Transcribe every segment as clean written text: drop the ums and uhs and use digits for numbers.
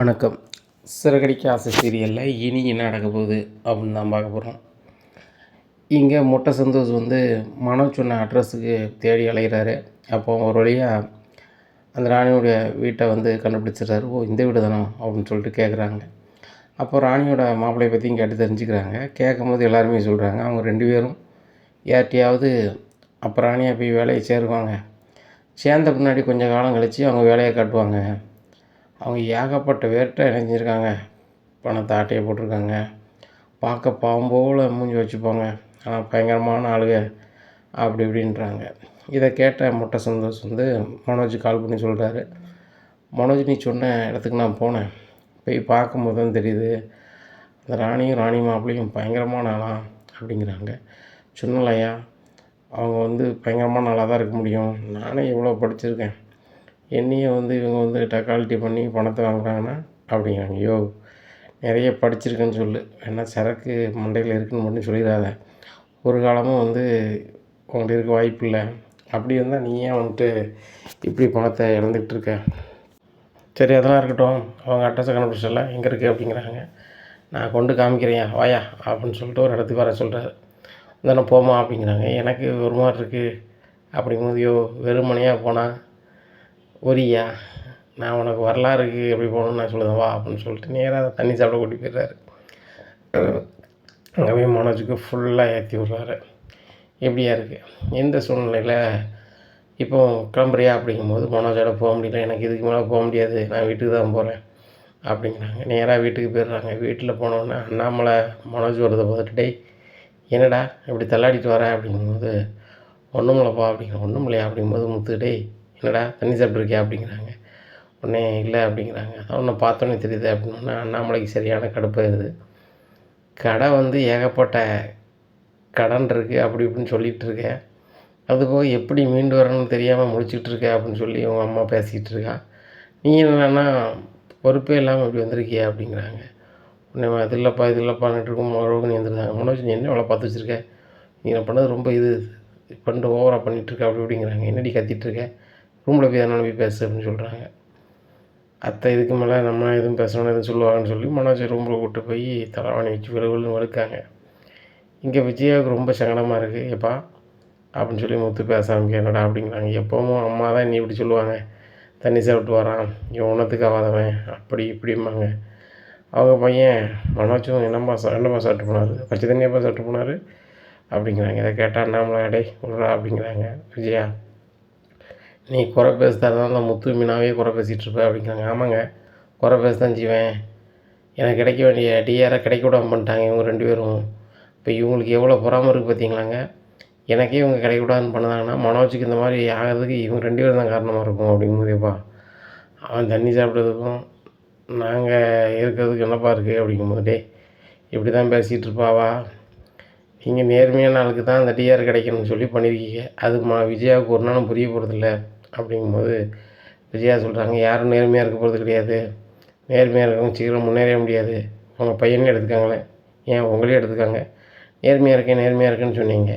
வணக்கம். சிறகடிக்க ஆசை சீரியலில் இனி என்ன நடக்க போகுது அப்படின்னு தான் பார்க்க போகிறோம். இங்கே மொட்டை சந்தோஷ் மனோஜ் சொன்ன அட்ரஸுக்கு தேடி அலைகிறாரு. அப்போ ஒரு வழியாக அந்த ராணியோடைய வீட்டை கண்டுபிடிச்சிடுறாரு. ஓ, இந்த வீடு தானோ அப்படின்னு சொல்லிட்டு கேட்குறாங்க. அப்போ ராணியோட மாப்பிள்ளையை பற்றியும் கேட்டு தெரிஞ்சுக்கிறாங்க. கேட்கும்போது எல்லாருமே சொல்கிறாங்க அவங்க 2 பேரும் யார்கிட்டையாவது அப்போ ராணியாக போய் வேலையை சேருவாங்க. சேர்ந்த பின்னாடி கொஞ்சம் காலம் கழித்து அவங்க வேலையை காட்டுவாங்க. அவங்க ஏகப்பட்ட பேர்கிட்ட இணைஞ்சிருக்காங்க. பணத்தை ஆட்டையை போட்டிருக்காங்க. பார்க்க பாவம் போல் மூஞ்சி வச்சுப்பாங்க. ஆனால் பயங்கரமான ஆளுங்க அப்படி இப்படின்றாங்க. இதை கேட்ட மொட்டை சந்தோஷ் மனோஜ் கால் பண்ணி சொல்கிறாரு, மனோஜ், நீ சொன்ன இடத்துக்கு நான் போனேன். போய் பார்க்கும்போது தான் தெரியுது அந்த ராணியும் ராணி மாப்பிள்ளையும் பயங்கரமான ஆளாம் அப்படிங்கிறாங்க. சொன்னலையா, அவங்க பயங்கரமான ஆளாக தான் இருக்க முடியும். நானே எவ்வளோ படிச்சிருக்கேன். என்னையே இவங்க டக்காலிட்டி பண்ணி பணத்தை வாங்குறாங்கன்னா அப்படிங்கிறாங்க. ஐயோ, நிறைய படிச்சிருக்கேன்னு சொல்லு, வேணா சரக்கு மண்டையில் இருக்குன்னு மட்டும் சொல்லிடாத. ஒரு காலமும் உங்கள்கிட்ட இருக்க வாய்ப்பு இல்லை. அப்படி இருந்தால் நீ ஏன் இப்படி பணத்தை இழந்துக்கிட்டு இருக்க? சரி, அதெல்லாம் இருக்கட்டும். அவங்க அட்ரஸை கண்டுபிடிச்சல எங்கே இருக்குது அப்படிங்கிறாங்க. நான் கொண்டு காமிக்கிறேன் வாயா அப்படின்னு சொல்லிட்டு ஒரு இடத்துக்கு வர சொல்கிறாரு. நான் போமா அப்படிங்கிறாங்க. எனக்கு ஒரு மாதிரி இருக்குது அப்படிங்கும்போது, யோ, வெறுமனையாக போனால் ஒரியா, நான் உனக்கு வரலாறுக்கு எப்படி போகணும்னு நான் சொல்லுவேன் வா அப்படின்னு சொல்லிட்டு நேராக தண்ணி சாப்பிட கூட்டி போயிடுறாரு. அங்கே போய் மனோஜுக்கு ஃபுல்லாக ஏற்றி விட்றாரு. எப்படியா இருக்குது எந்த சூழ்நிலையில் இப்போ கிளம்புறியா அப்படிங்கும்போது, மனோஜோட போக முடியல, எனக்கு இதுக்கு மேலே போக முடியாது, நான் வீட்டுக்கு தான் போகிறேன் அப்படிங்கிறாங்க. நேராக வீட்டுக்கு போயிடுறாங்க. வீட்டில் போனோடனே அண்ணாமலை மனோஜ் வரதை பார்த்துட்டு, டேய் என்னடா இப்படி தள்ளாடிட்டு வர அப்படிங்கும்போது, ஒன்றும் இல்லைப்பா அப்படிங்கிற. ஒன்றும் இல்லையா அப்படிங்கும்போது, முத்து, டேய் என்னடா தண்ணி சாப்பிட்ருக்கியா அப்படிங்கிறாங்க. உடனே இல்லை அப்படிங்கிறாங்க. அதான் உன்னை பார்த்தோன்னே தெரியுது அப்படின்னா அண்ணாமலைக்கு சரியான கடுப்பாயிருது. கடை ஏகப்பட்ட கடன் இருக்குது அப்படி இப்படின்னு சொல்லிகிட்டு இருக்கேன். அதுபோக எப்படி மீண்டு வரணும்னு தெரியாமல் முடிச்சுட்டு இருக்க அப்படின்னு சொல்லி உங்கள் அம்மா பேசிக்கிட்டு இருக்கா. நீ என்னன்னா பொறுப்பே இல்லாமல் இப்படி வந்திருக்கியா அப்படிங்கிறாங்க. உடனே அது இல்லைப்பா இது இல்லைப்பான்ட்டு இருக்கும். மறுபடியும் நீ வந்துருந்தாங்க. மனோஜ், நீ என்ன அவ்வளோ பார்த்து வச்சுருக்க? நீ பண்ணது ரொம்ப பண்ணிட்டு ஓவராக பண்ணிகிட்ருக்க அப்படி இப்படிங்கிறாங்க. என்னடி கத்திகிட்ருக்க? ரூமில் போய் அதனால போய் பேசு அப்படின்னு சொல்கிறாங்க. அத்தை இதுக்கு மேலே நம்ம எதுவும் பேசணும்னு எதுவும் சொல்லுவாங்கன்னு சொல்லி மனோஜை ரூமில் கூப்பிட்டு போய் தலைவாணி வச்சு விழுவிழுன்னு வழுக்காங்க. இங்கே விஜயாவுக்கு ரொம்ப சங்கடமாக இருக்குது. எப்பா அப்படின்னு சொல்லி முத்து பேச ஆரம்பிக்க, என்னடா அப்படிங்கிறாங்க. எப்போவும் அம்மா தான் நீ இப்படி சொல்லுவாங்க, தண்ணி சாப்பிட்டு வரான், இவன் ஒன்றத்துக்கு ஆகாதவன் அப்படி இப்படிம்பாங்க. அவங்க பையன் மனோஜும் என்னம்மா சாப்பிட்டு போனார், பச்சை தண்ணியப்பா சாப்பிட்டு போனார் அப்படிங்கிறாங்க. இதை கேட்டால் அண்ணாமலை அடே விட்றா அப்படிங்கிறாங்க. விஜயா, நீ குறை பேசுறதா தான் அந்த முத்து மீனாவே குறை பேசிகிட்டு இருப்ப அப்படிங்கிறாங்க. ஆமாங்க, குறை பேச தான் செய்வேன். எனக்கு கிடைக்க வேண்டிய டிஆரை கிடைக்க விடாமல் பண்ணிட்டாங்க இவங்க 2 பேரும். இப்போ இவங்களுக்கு எவ்வளோ பொறாம இருக்குது பார்த்தீங்களாங்க. எனக்கே இவங்க கிடைக்க விடாதுன்னு பண்ணதாங்கன்னா மனோஜுக்கு இந்த மாதிரி ஆகிறதுக்கு இவங்க 2 பேரும் தான் காரணமாக இருக்கும் அப்படிங்கும்போதேப்பா, அவன் தண்ணி சாப்பிட்றதுக்கும் நாங்கள் இருக்கிறதுக்கு என்னப்பா இருக்குது அப்படிங்கும்போது, டே இப்படி தான் பேசிகிட்டு இருப்பாவா, நீங்கள் நேர்மையான ஆளுக்கு தான் அந்த டிஆர் கிடைக்கணும்னு சொல்லி பண்ணியிருக்கீங்க. அது விஜயாவுக்கு ஒரு நாளும் புரிய போகிறதில்ல அப்படிங்கும்போது விஜயா சொல்கிறாங்க, யாரும் நேர்மையாக இருக்க போகிறது கிடையாது. நேர்மையாக இருக்கவங்க சீக்கிரம் முன்னேற முடியாது. உங்கள் பையனையும் எடுத்துக்காங்களேன், ஏன் உங்களையும் எடுத்துக்காங்க. நேர்மையாக இருக்கேன்னு சொன்னீங்க.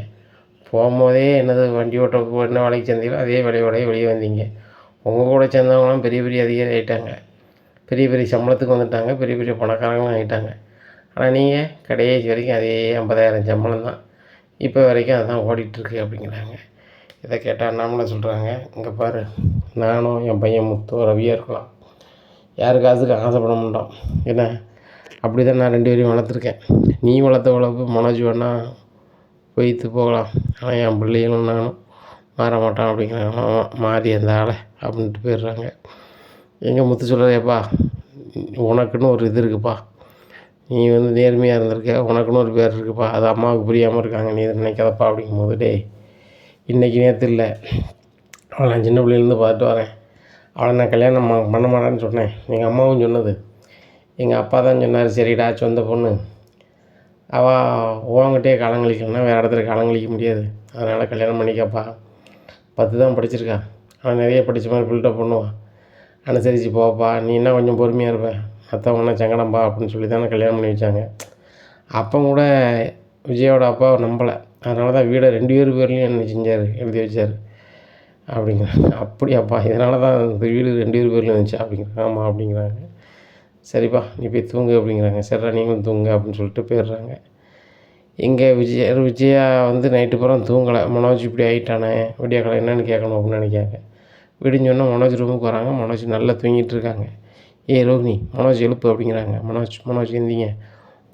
போகும்போதே என்னது வண்டி ஓட்ட என்ன வேலைக்கு சேர்ந்தீங்களோ அதே வேலையோடய வெளியே வந்தீங்க. உங்கள் கூட சேர்ந்தவங்களாம் பெரிய பெரிய அதிகாரி ஆகிட்டாங்க, பெரிய பெரிய சம்பளத்துக்கு வந்துட்டாங்க, பெரிய பெரிய பணக்காரங்களும் ஆகிட்டாங்க. ஆனால் நீங்கள் கடைசி வரைக்கும் அதே 50,000 சம்பளம் தான் இப்போ வரைக்கும் அதுதான் ஓடிட்டுருக்கு அப்படிங்கிறாங்க. இதை கேட்டால் அண்ணாமலை சொல்கிறாங்க, இங்கே பாரு, நானும் என் பையன் முத்தும் ரவியாக இருக்கலாம், யாருக்காச்சுக்கு ஆசைப்பட மாட்டோம். என்ன அப்படி தான் நான் 2 பேரையும் வளர்த்துருக்கேன். நீ வளர்த்த வளர்ப்பு மனோஜ் வேணால் போய்த்து போகலாம், ஆனால் என் பிள்ளைகளும் நானும் மாற மாட்டான் அப்படிங்கிறாங்க. மாறி அந்த ஆளை அப்படின்ட்டு போயிடுறாங்க. எங்கள் முத்து சொல்கிறதேப்பா, உனக்குன்னு ஒரு இது இருக்குப்பா, நீ நேர்மையாக இருந்திருக்க, உனக்குன்னு ஒரு பேர் இருக்குப்பா, அது அம்மாவுக்கு புரியாமல் இருக்காங்க, நீ இதை நினைக்காதப்பா அப்படிங்கும்போது, டே இன்றைக்கி நேற்று இல்லை, அவளை நான் சின்ன பிள்ளையிலேருந்து பார்த்துட்டு வரேன், அவளை நான் கல்யாணம் பண்ண மாட்டேன்னு சொன்னேன். எங்கள் அம்மாவும் சொன்னது, எங்கள் அப்பா தான் சொன்னார், சரிடா சொந்த பொண்ணு, அவள் உங்ககிட்டே காலங்கழிக்கணும்னா வேறு இடத்துல காலங்கழிக்க முடியாது, அதனால் கல்யாணம் பண்ணிக்கப்பா. 10 தான் படிச்சிருக்கா, அவன் நிறைய படித்த மாதிரி பில்டப் பண்ணுவான், அனுசரித்து போப்பா, நீ என்ன கொஞ்சம் பொறுமையாக இருப்பேன், மற்றவங்கன்னா சங்கடம்பா அப்படின்னு சொல்லி தானே கல்யாணம் பண்ணி வச்சாங்க. அப்போ கூட விஜயோட அப்பாவை நம்பலை, அதனால தான் வீடை 2 பேர்லேயும் என்ன செஞ்சார், எழுதி வச்சார் அப்படிங்கிறாங்க. அப்படியாப்பா, இதனால தான் இந்த வீடு 2 பேர்லேயும் இருந்துச்சு அப்படிங்கிறாங்க. ஆமாம் அப்படிங்கிறாங்க. சரிப்பா நீ போய் தூங்கு அப்படிங்கிறாங்க. சரிடா நீங்களும் தூங்குங்க அப்படின்னு சொல்லிட்டு போயிடுறாங்க. இங்கே விஜயா வந்து நைட்டு பூரா தூங்கலை. மனோஜ் இப்படி ஆகிட்டானே விடியக்காலம் என்னென்னு கேட்கணும் அப்படின்னு நினைக்காங்க. விடிஞ்சோடனே மனோஜ் ரூமுக்கு வராங்க. மனோஜ் நல்லா தூங்கிட்டு இருக்காங்க. ஏய் ரோகிணி மனோஜ் எழுப்பு அப்படிங்கிறாங்க. மனோஜ் எந்திங்க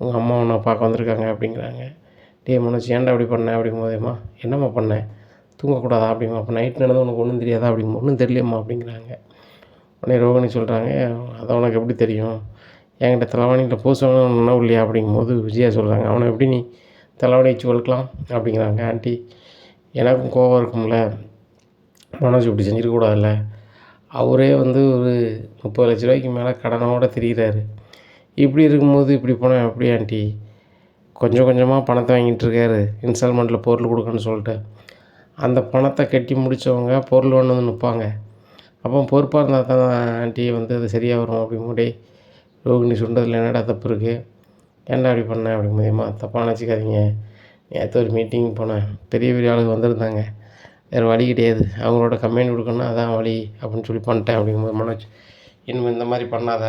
உங்கள் அம்மா உன்னை பார்க்க வந்திருக்காங்க அப்படிங்கிறாங்க. டேய் மனோஜ் ஏன்டா அப்படி பண்ணேன் அப்படிங்கும்போதேம்மா என்னம்மா பண்ணேன் தூங்கக்கூடாதா அப்படிங்கம்மா. அப்போ நைட் நடந்தது உனக்கு ஒன்றும் தெரியாதா அப்படிங்க. ஒன்றும் தெரியலையம்மா அப்படிங்கிறாங்க. உடனே ரோகிணி சொல்கிறாங்க அதை உனக்கு எப்படி தெரியும் என்கிட்ட தலைவாணிகிட்ட பூசவனும் ஒன்றும் இல்லையா அப்படிங்கும்போது விஜயா சொல்கிறாங்க அவனை எப்படி நீ தலைவாணி வச்சு வளர்க்கலாம் அப்படிங்கிறாங்க. ஆண்டி எனக்கும் கோபம் இருக்கும்ல மனோஜ் இப்படி செஞ்சிருக்கக்கூடாதுல்ல. அவரே வந்து ஒரு 30 லட்ச ரூபாய்க்கு மேலே கடனோடு திரிகிறாரு. இப்படி இருக்கும்போது இப்படி போனால் எப்படி ஆண்டி கொஞ்சம் கொஞ்சமாக பணத்தை வாங்கிட்டு இருக்காரு இன்ஸ்டால்மெண்ட்டில் பொருள் கொடுக்கணும்னு சொல்லிட்டு. அந்த பணத்தை கட்டி முடித்தவங்க பொருள் ஒன்று வந்து நிற்பாங்க. அப்போ பொறுப்பாக இருந்தால் தான் ஆண்டி வந்து அது சரியாக வரும் அப்படிங்கும்போதே ரோகிணி சொல்கிறதுல என்னடா தப்பு இருக்குது ஏன்டா அப்படி பண்ணேன் அப்படிங்கும்போதேம்மா தப்பாக நினச்சிக்காதீங்க. நேற்று ஒரு மீட்டிங் போனேன். பெரிய பெரிய ஆளுங்க வந்திருந்தாங்க. வேறு வழி கிடையாது. அவங்களோட கம்ப்ளைண்ட் கொடுக்கணும்னா அதான் வழி அப்படின்னு சொல்லி பண்ணிட்டேன் அப்படிங்கும்போது மனோஜ் இனிமேல் இந்த மாதிரி பண்ணாத.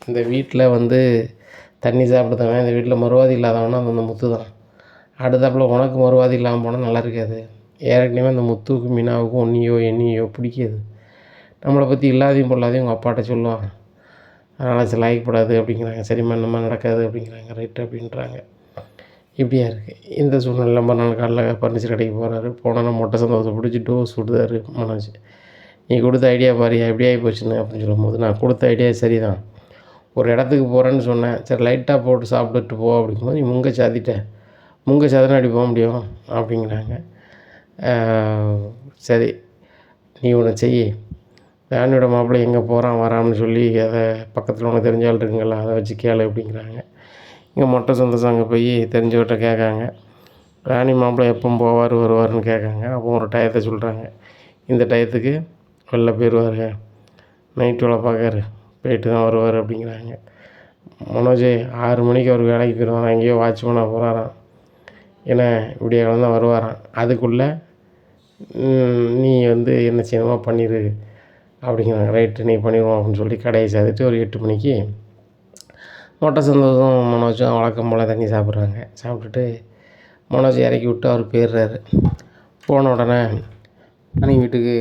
இந்த வீட்டில் வந்து தண்ணி சாப்பிடுதவன் இந்த வீட்டில் மறுவாதி இல்லாதவனா அந்த முத்து தான். அடுத்தாப்புல உனக்கு மறுவாதி இல்லாமல் போனால் நல்லா இருக்காது. ஏற்கனவே அந்த முத்துவுக்கும் மீனாவுக்கும் ஒன்றையோ எண்ணியோ பிடிக்காது. நம்மளை பற்றி இல்லாதையும் பொல்லாதையும் உங்கள் அப்பாட்ட சொல்லுவாங்க. அதனால் சரி லாய்க்கப்படாது அப்படிங்கிறாங்க. சரிம்மா இந்த மாதிரி நடக்காது அப்படிங்கிறாங்க. ரைட்டு அப்படின்றாங்க. இப்படியா இருக்குது இந்த சூழ்நிலை. நம்ம நாள் காலைல ஃபர்னிச்சர் கடைக்கு போகிறாரு. போனோன்னா மொட்டை சந்தோஷத்தை பிடிச்சி டோஸ் விடுதாரு மனோஜ். நீ கொடுத்த ஐடியா பாரியா எப்படி ஆகி போச்சுன்னு அப்படின்னு சொல்லும்போது நான் கொடுத்த ஐடியா சரி தான். ஒரு இடத்துக்கு போகிறேன்னு சொன்னேன். சரி லைட்டாக போட்டு சாப்பிட்டுட்டு போ அப்படிங்கும்போது நீ முங்க சாத்திட்ட. முங்க சாத்தினா அப்படி போக முடியும் அப்படிங்கிறாங்க. சரி நீ ஒன்று செய். ராணியோட மாப்பிள்ளை எங்கே போகிறான் வரான்னு சொல்லி அதை பக்கத்தில் உனக்கு தெரிஞ்ச ஆள் இருக்குங்களா அதை வச்சு கேளு அப்படிங்கிறாங்க. இங்கே மொட்டை சந்தோஷம் அங்கே போய் தெரிஞ்சவர்கிட்ட கேட்காங்க. ராணி மாப்பிள்ளை எப்போ போவார் வருவார்னு கேட்காங்க. அப்போ ஒரு டயத்தை சொல்கிறாங்க. இந்த டயத்துக்கு வெளில போயிடுவார். நைட்டு வேலை பார்க்காரு போயிட்டு தான் வருவார் அப்படிங்கிறாங்க. மனோஜ் 6 மணிக்கு அவர் வேலைக்கு போயிடுவாராம். எங்கேயோ வாட்ச்மேனாக போகிறாராம். ஏன்னா இப்படியே தான் வருவாராம். அதுக்குள்ளே நீ வந்து என்ன செய்யணுமோ பண்ணிடு அப்படிங்கிறாங்க. ரைட்டு நீ பண்ணிடுவோம் அப்படின்னு சொல்லி கடையை சாத்திட்டு ஒரு 8 மணிக்கு மொட்டை சந்தோஷம் மனோஜும் வழக்கம் போல் தண்ணி சாப்பிட்றாங்க. சாப்பிட்டுட்டு மனோஜ் இறக்கி விட்டு அவர் போயிடுறாரு. போன உடனே ராணி வீட்டுக்கு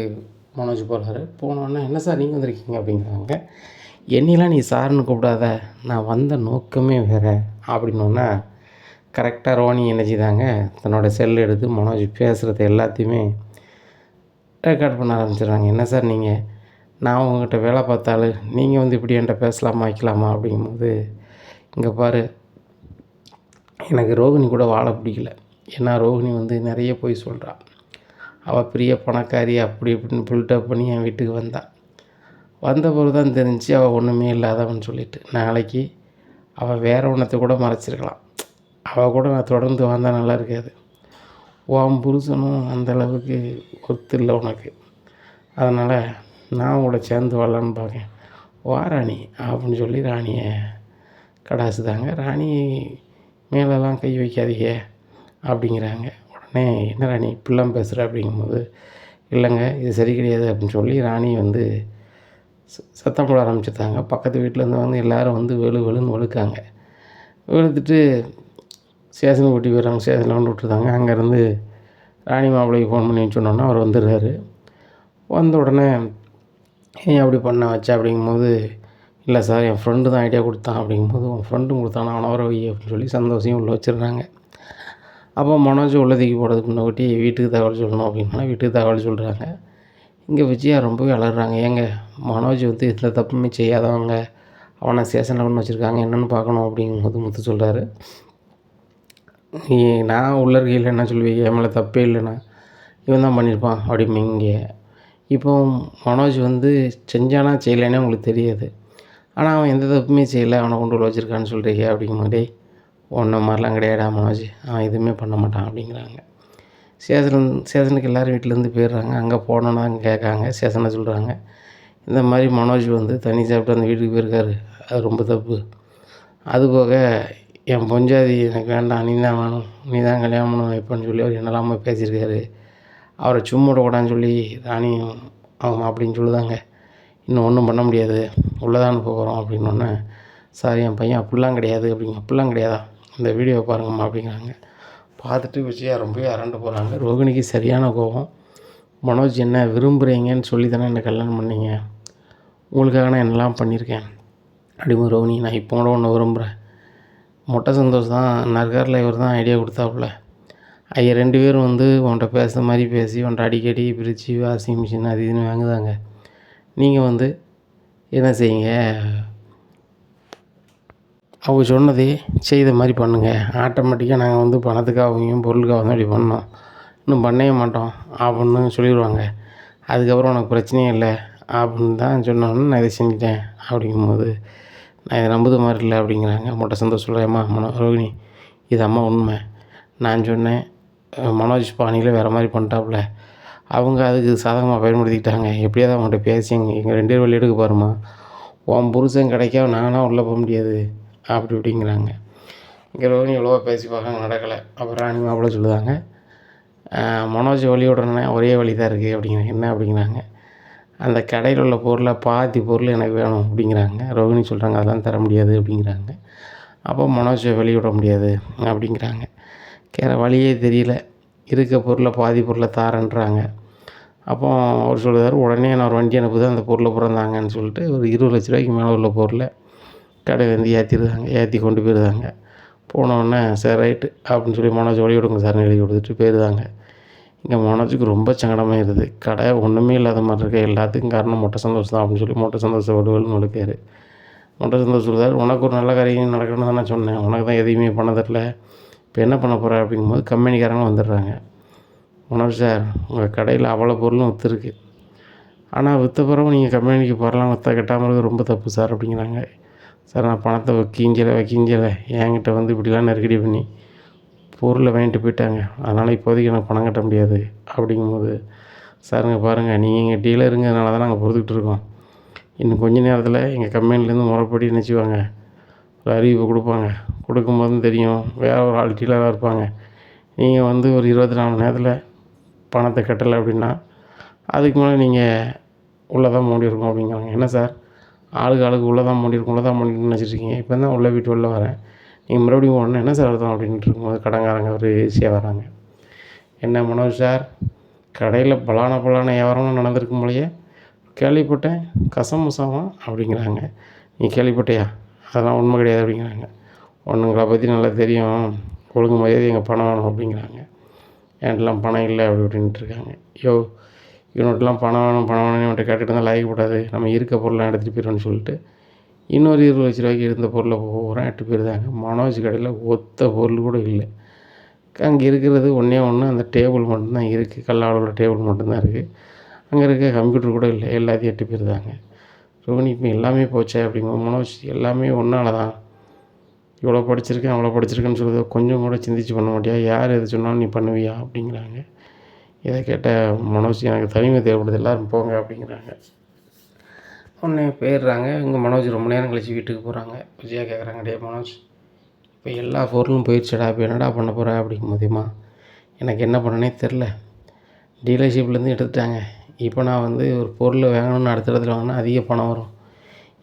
மனோஜ் போகிறாரு. போனோடனே என்ன சார் நீங்கள் வந்திருக்கீங்க அப்படிங்கிறாங்க. என்னையெல்லாம் நீ சார்னு கூப்பிடாத நான் வந்த நோக்கமே வேறு அப்படின்னோன்னா கரெக்டாக ரோனி என்ன செய்தாங்க தன்னோட செல் எடுத்து மனோஜ் பேசுகிறது எல்லாத்தையுமே ரெக்கார்ட் பண்ண ஆரம்பிச்சிடுறாங்க. என்ன சார் நீங்கள் நான் உங்கள்கிட்ட வேலை பார்த்தாலும் நீங்கள் வந்து இப்படி என்கிட்ட பேசலாமா வைக்கலாமா அப்படிங்கும்போது இங்கே பாரு எனக்கு ரோகிணி கூட வாழ பிடிக்கல. ஏன்னா ரோகிணி வந்து நிறைய போய் சொல்கிறாள். அவள் பெரிய பணக்காரி அப்படி இப்படின்னு பில்டப் பண்ணி என் வீட்டுக்கு வந்தாள். வந்த பிறகு தான் தெரிஞ்சு அவள் ஒன்றுமே இல்லாதவன்னு சொல்லிட்டு நாளைக்கு அவள் வேறு ஒன்றத்தை கூட மறைச்சிருக்கலாம். அவள் கூட நான் தொடர்ந்து வந்தால் நல்லா இருக்காது. உன் புருஷனும் அந்தளவுக்கு ஒத்து இல்லை உனக்கு. அதனால் நான் கூட சேர்ந்து வாழலான்னு பார்க்கேன். வா ராணி அப்படின்னு சொல்லி ராணியை கடாசுதாங்க. ராணி மேலெல்லாம் கை வைக்காதீங்க அப்படிங்கிறாங்க. உடனே என்ன ராணி இப்படிலாம் பேசுகிற அப்படிங்கும்போது இல்லைங்க இது சரி கிடையாது அப்படின்னு சொல்லி ராணி வந்து சத்தம் போட ஆரம்பிச்சிட்டாங்க. பக்கத்து வீட்டிலேருந்து வந்து எல்லோரும் வந்து வெளுன்னு வெளுக்காங்க. வெளுத்துட்டு ஸ்டேஷனுக்கு கூட்டி போயிடுறாங்க. ஸ்டேஷனில் வந்து விட்டுருந்தாங்க. அங்கேருந்து ராணி மாப்பிள்ளைக்கு ஃபோன் பண்ணி சொன்னோன்னா அவர் வந்துடுறாரு. வந்த உடனே ஏன் அப்படி பண்ண வச்சா அப்படிங்கும்போது இல்லை சார் என் ஃப்ரெண்டு தான் ஐடியா கொடுத்தான் அப்படிங்கும்போது உன் ஃப்ரெண்டும் கொடுத்தானா அவனை வர வை அப்படின்னு சொல்லி சந்தோஷம் உள்ளே வச்சிடுறாங்க. அப்போ மனோஜ் உள்ளதுக்கு போகிறதுக்கு முன்னாடி வீட்டுக்கு தகவல் சொல்லணும் அப்படின்னா வீட்டுக்கு தகவல் சொல்கிறாங்க. இங்கே விஜயா ரொம்பவே அலறாங்க. ஏங்க மனோஜ் வந்து எந்த தப்புமே செய்யாதவங்க அவனை ஸ்டேஷனில் ஒன்று வச்சுருக்காங்க என்னென்னு பார்க்கணும் அப்படிங்கும்போது முத்து சொல்கிறாரு. நீ நான் உள்ள இருக்கையில் என்ன சொல்லுவீங்க என் மேலே தப்பே இல்லைண்ணா இவன் தான் பண்ணியிருப்பான் அப்படிம்பிங்க. இப்போ மனோஜ் வந்து செஞ்சானா செய்யலைன்னே உங்களுக்கு தெரியாது. ஆனால் அவன் எந்த தப்புமே செய்யலை அவனை கொண்டு உள்ள வச்சுருக்கான்னு சொல்கிறீங்க அப்படிங்கும்போதே ஒன்றை மாதிரிலாம் கிடையாடா மனோஜ் அவன் எதுவுமே பண்ண மாட்டான் அப்படிங்கிறாங்க. ஸ்டேஷனுக்கு எல்லோரும் வீட்டிலேருந்து போயிடுறாங்க. அங்கே போனோன்னா அங்கே கேட்காங்க. ஸ்டேஷனில் சொல்கிறாங்க இந்த மாதிரி மனோஜ் வந்து தண்ணி சாப்பிட்டு அந்த வீட்டுக்கு போயிருக்காரு அது ரொம்ப தப்பு. அதுபோக என் பொஞ்சாதி எனக்கு வேண்டாம் நீ தான் வேணும் நீ தான் கல்யாணம் பண்ணணும் எப்போன்னு சொல்லி அவர் என்னெல்லாமோ பேசியிருக்காரு. அவரை சும்மா விடக்கூடாதுன்னு சொல்லி ராணியும் அவங்க அப்படின்னு சொல்லுதாங்க. இன்னும் ஒன்றும் பண்ண முடியாது, உள்ளே தான் அனுப்ப போகிறோம் அப்படின்னோடனே, சார் என் பையன் அப்படிலாம் கிடையாது அப்படிலாம் கிடையாதா, இந்த வீடியோவை பாருங்கம்மா அப்படிங்கிறாங்க. பார்த்துட்டு விஜயா ரொம்பவே அரண்டு போகிறாங்க. ரோகிணிக்கு சரியான கோபம். மனோஜ் என்ன விரும்புகிறீங்கன்னு சொல்லி தானே என்னை கல்யாணம் பண்ணீங்க, உங்களுக்காக நான் என்னெல்லாம் பண்ணியிருக்கேன் அப்படிங்கும்போது, ரோகிணி நான் இப்போ கூட ஒன்று விரும்புகிறேன். மொட்டை சந்தோஷ் தான் நர்காரில் இவர் தான் ஐடியா கொடுத்தாப்புல. 2 பேரும் வந்து உன்கிட்ட பேசுகிற மாதிரி பேசி உன்கிட்ட அடிக்கடி பிரித்து வாஷிங் மிஷின் அது இதுன்னு வாங்குதாங்க. நீங்கள் வந்து என்ன செய்யுங்க, அவங்க சொன்னதே செய்த மாதிரி பண்ணுங்கள். ஆட்டோமேட்டிக்காக நாங்கள் வந்து பணத்துக்காகவும் பொருளுக்காகவும் அப்படி பண்ணோம், இன்னும் பண்ணவே மாட்டோம் அப்படின்னு சொல்லிடுவாங்க. அதுக்கப்புறம் உனக்கு பிரச்சனையே இல்லை அப்படின்னு தான் சொன்னோன்னு நான் இதை செஞ்சுட்டேன் அப்படிங்கும்போது, நான் இதை நம்புது மாதிரி இல்லை அப்படிங்கிறாங்க. மொட்டை சந்தோஷம் சொல்கிறேம்மா ரோகிணி, இது அம்மா உண்மை. நான் சொன்னேன் மனோஜ் பாணியில் வேறு மாதிரி பண்ணிட்டாப்புல, அவங்க அதுக்கு சாதகமாக பயன்படுத்திக்கிட்டாங்க. எப்படியாவது அவங்கள்ட்ட பேசி எங்கள் 2 பேர் வழி எடுக்க பாருமா, உன் புருஷன் கிடைக்க நானாக உள்ளே போக முடியாது அப்படி இப்படிங்கிறாங்க. இங்கே ரோகிணி எவ்வளோ பேசி பார்க்காங்க, நடக்கலை. அப்புறம் ராணி மாப்பிள்ளை சொல்லுதாங்க, மனோஜ் வழி விடணுன்னா ஒரே வழி தான் இருக்குது அப்படிங்கிறாங்க. என்ன அப்படிங்கிறாங்க, அந்த கடையில் உள்ள பொருளை பாதி பொருள் எனக்கு வேணும் அப்படிங்கிறாங்க. ரோகிணி சொல்கிறாங்க அதெல்லாம் தர முடியாது அப்படிங்கிறாங்க. அப்போ மனோஜை வெளியிட முடியாது அப்படிங்கிறாங்க. வேறு வழியே தெரியல, இருக்க பொருளை பாதி பொருளை தாரன்றாங்க. அப்போ அவர் சொல்லுவார், உடனே நான் ஒரு வண்டி அனுப்புது அந்த பொருளை பிறந்தாங்கன்னு சொல்லிட்டு ஒரு 20 லட்ச ரூபாய்க்கு மேலே உள்ள பொருளை கடையில் வந்து ஏற்றி கொண்டு போயிருந்தாங்க. போனோடனே சரி ரைட்டு அப்படின்னு சொல்லி மனோஜ் வழி விடுங்க சார்னு எழுதி கொடுத்துட்டு போயிருந்தாங்க. இங்கே மனோஜுக்கு ரொம்ப சங்கடமாயிருது. கடை ஒன்றுமே இல்லாத மாதிரி இருக்க, எல்லாத்துக்கும் காரணம் மொட்டை சந்தோஷம் தான் அப்படின்னு சொல்லி மொட்டை சந்தோஷம் வலுவல்னு விழுக்காரு. மொட்டை சந்தோஷம் சொல்லுவார், உனக்கு ஒரு நல்ல காரியம் நடக்கணும்னு தான் நான் சொன்னேன், உனக்கு தான் எதையுமே பண்ண தரல, இப்போ என்ன பண்ண போகிற அப்படிங்கும்போது கம்பெனிக்காரங்களும் வந்துடுறாங்க. மனோஜ் சார், உங்கள் கடையில் அவ்வளோ பொருளும் விற்றுருக்கு, ஆனால் விற்ற பிறகு நீங்கள் கம்பெனிக்கு போகலாம், விற்ற கட்டாமல் இருக்கிறது ரொம்ப தப்பு சார் அப்படிங்கிறாங்க. சார் நான் பணத்தை வைக்கிஞ்சலை என்கிட்ட வந்து இப்படிலாம் நெருக்கடி பண்ணி பொருளை வாங்கிட்டு போயிட்டாங்க, அதனால் இப்போதைக்கு எனக்கு பணம் கட்ட முடியாது அப்படிங்கும்போது, சாருங்க பாருங்கள், நீங்கள் எங்கள் டீலருங்கிறதுனால தான் நாங்கள் பொறுத்துக்கிட்டு இருக்கோம், இன்னும் கொஞ்சம் நேரத்தில் எங்கள் கம்பெனிலேருந்து முறைப்படி நினச்சிவாங்க ஒரு அறிவிப்பை கொடுப்பாங்க, கொடுக்கும்போதும் தெரியும் வேறு ஒரு ஆள் டீலராக இருப்பாங்க, நீங்கள் வந்து ஒரு 24 மணி நேரத்தில் பணத்தை கட்டலை அப்படின்னா அதுக்கு மேலே நீங்கள் உள்ளே தான் மூடியிருக்கோம் அப்படிங்கிறாங்க. என்ன சார் ஆளுக்கு உள்ளே தான் மூடியிருக்குன்னு நினச்சிட்ருக்கீங்க, இப்போ தான் உள்ளே வீட்டு உள்ளே வரேன், நீங்கள் மறுபடியும் உடனே என்ன சார் அர்த்தம் அப்படின்ட்டு இருக்கும்போது கடங்காரங்க ஒரு ஈஸியாக வராங்க. என்ன மனோஜ் சார், கடையில் பலான வியாபாரம்னு நடந்திருக்கும் போலையே கேள்விப்பட்டேன், கசமுசாமா அப்படிங்கிறாங்க. நீ கேள்விப்பட்டியா, அதெல்லாம் உண்மை கிடையாது அப்படிங்கிறாங்க. ஒன்றுங்களை பற்றி நல்லா தெரியும், ஒழுங்கு மரியாதை எங்கள் பணம் வேணும் அப்படிங்கிறாங்க. என்கிட்டலாம் பணம் இல்லை அப்படி இப்படின்ட்டுருக்காங்க. இவன்கிட்டலாம் பணம் வேணும்னு இவன்கிட்ட கேட்டுட்டு இருந்தால் லாயக்கூடாது, நம்ம இருக்க பொருளை எடுத்துகிட்டு போயிடுவோன்னு சொல்லிட்டு இன்னொரு 20 லட்ச ரூபாய்க்கு இருந்த பொருளை பூரா எட்டு போயிருந்தாங்க. மனோஜ் கடையில் ஒத்த பொருள் கூட இல்லை. அங்கே இருக்கிறது ஒன்றே ஒன்று, அந்த டேபிள் மட்டும்தான் இருக்குது, கல்லால் டேபிள் மட்டும்தான் இருக்குது, அங்கே இருக்க கம்ப்யூட்டர் கூட இல்லை, எல்லாத்தையும் எட்டு போயிருந்தாங்க. ரோகிணி இப்போ எல்லாமே போச்சே அப்படிங்கும்போது, மனோஜ் எல்லாமே ஒன்றால் தான், இவ்வளோ படிச்சிருக்கேன் அவ்வளோ படிச்சிருக்கேன்னு சொல்லுறது கொஞ்சம் கூட சிந்திச்சு பண்ண மாட்டியா, யார் எது சொன்னாலும் நீ பண்ணுவியா அப்படிங்கிறாங்க. இதை கேட்ட மனோஜ், எனக்கு தனிமை தேவைப்படுது, எல்லோரும் போங்க அப்படிங்கிறாங்க. உடனே போயிடுறாங்க. இங்கே மனோஜ் ரொம்ப நேரம் கழித்து வீட்டுக்கு போகிறாங்க. விஜயா கேட்குறாங்க, டே மனோஜ், இப்போ எல்லா பொருளும் போயிடுச்சுடா, இப்போ என்னடா பண்ண போகிற அப்படிங்கும் போதேம்மா, எனக்கு என்ன பண்ணனே தெரில, டீலர்ஷிப்லேருந்து எடுத்துட்டாங்க, இப்போ நான் வந்து ஒரு பொருள் வாங்கணும்னு அடுத்த இடத்துல வாங்கினா அதிக பணம் வரும்,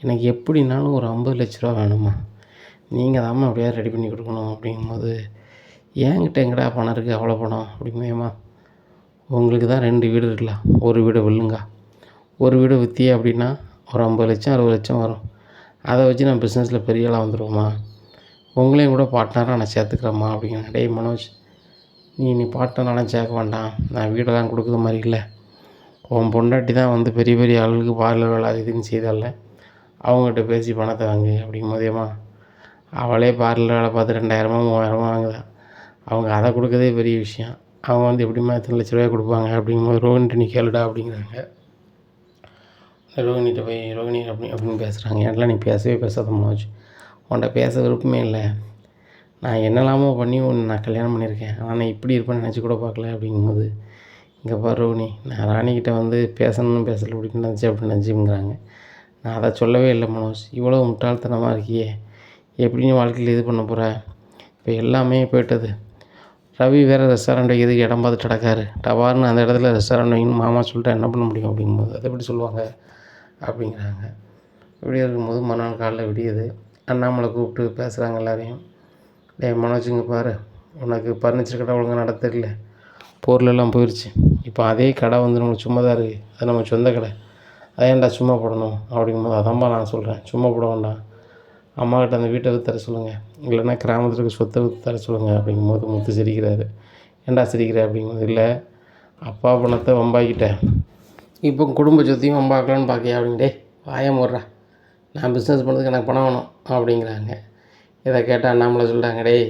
எனக்கு எப்படின்னாலும் ஒரு 50 லட்ச ரூபா வேணுமா, நீங்கள் தாம்மா அப்படியே ரெடி பண்ணி கொடுக்கணும் அப்படிங்கும்போது, என்கிட்ட எங்கடா பணம் இருக்குது அவ்வளோ பணம் அப்படிங்குமேம்மா, உங்களுக்கு தான் 2 வீடு இருக்கலாம், ஒரு வீடை வில்லுங்க, ஒரு வீடை விற்றியே அப்படின்னா ஒரு 50 லட்சம் 60 லட்சம் வரும், அதை வச்சு நான் பிஸ்னஸில் பெரிய ஆளாக வந்துடுவோம்மா, உங்களையும் கூட பார்ட்னராக நான் சேர்த்துக்கிறேம்மா அப்படிங்கிறேன். டேய் மனோஜ், நீ பார்ட்னராலாம் சேர்க்க வேண்டாம், நான் வீடெல்லாம் கொடுக்குற மாதிரி இல்லை, உன் பொண்டாட்டி தான் வந்து பெரிய பெரிய ஆளுகளுக்கு பார்லர் வேலை அது இதுன்னு செய்தால, அவங்ககிட்ட பேசி பணத்தை வாங்கு அப்படிங்கும் போதேம்மா, அவளே பார்லர் வேலை பார்த்து 2000 3000 வாங்குதா, அவங்க அதை கொடுக்கறதே பெரிய விஷயம், அவங்க வந்து எப்படிம்மா எத்தனை லட்ச ரூபாய் கொடுப்பாங்க அப்படிங்கும்போது, ரோகிணிட்டு நீ கேளுடா அப்படிங்கிறாங்க. ரோகிணிகிட்ட போய் ரோகிணி அப்படின்னு பேசுகிறாங்க. என்கிட்டலாம் நீ பேசவே பேசாத மனோஜ், உன்கிட்ட பேச விருப்பமே இல்லை, நான் என்னெல்லாமோ பண்ணி நான் கல்யாணம் பண்ணியிருக்கேன், ஆனால் நான் இப்படி இருப்பேன்னு நினச்சி கூட பார்க்கல அப்படிங்கும்போது, இங்கே பாரு ரோகிணி, நான் ராணிக்கிட்ட வந்து பேசணும்னு பேசலை அப்படின்னு நினச்சிங்கிறாங்க. நான் அதை சொல்லவே இல்லை மனோஜ், இவ்வளோ முட்டாள்தனமாக இருக்கியே, எப்படி நீ வாழ்க்கையில் இது பண்ண போகிற, இப்போ எல்லாமே போய்ட்டது, ரவி வேறு ரெஸ்டாரண்ட் எதுக்கு இடம் பார்த்துட்டு கிடக்காரு, டவார்னு அந்த இடத்துல ரெஸ்டாரண்ட் வைங்கன்னு மாமா சொல்லிட்டு என்ன பண்ண முடியும் அப்படிங்கும்போது, அதை எப்படி சொல்லுவாங்க அப்படிங்கிறாங்க. இப்படி இருக்கும்போது மறுநாள் காலைல விடியுது. அண்ணாமலை கூப்பிட்டு பேசுகிறாங்க எல்லாரையும். டேய் மனோஜுங்க பாரு, உனக்கு ஃபர்னிச்சர் கடை ஒழுங்காக நடத்த தெரியல, பொருளெல்லாம் போயிடுச்சு. இப்போ அதே கடை வந்து நம்மளுக்கு சும்மா தான் இருக்குது, அது நம்ம சொந்த கடை, அதை ஏன்டா சும்மா போடணும் அப்படிங்கும்போது, அதான்ப்பா நான் சொல்கிறேன், சும்மா போட வேண்டாம், அம்மாக்கிட்ட அந்த வீட்டை விற்று தர சொல்லுங்கள், இல்லைன்னா கிராமத்தில் இருக்க சொத்தை விற்று தர சொல்லுங்கள் அப்படிங்கும்போது முத்து சிரிக்கிறாரு. ஏன்டா சிரிக்கிற அப்படிங்கும்போது, இல்லை அப்பா பணத்தை வம்பாக்கிட்டேன், இப்போ குடும்ப சொத்தையும் வம்பாக்கலான்னு பார்க்கியா அப்படிங்க. டேய் வாயை மூடுறா, நான் பிஸ்னஸ் பண்ணுறதுக்கு எனக்கு பணம் வேணும் அப்படிங்கிறாங்க. இதை கேட்டால் அண்ணாமலை சொல்கிறாங்க, டேய்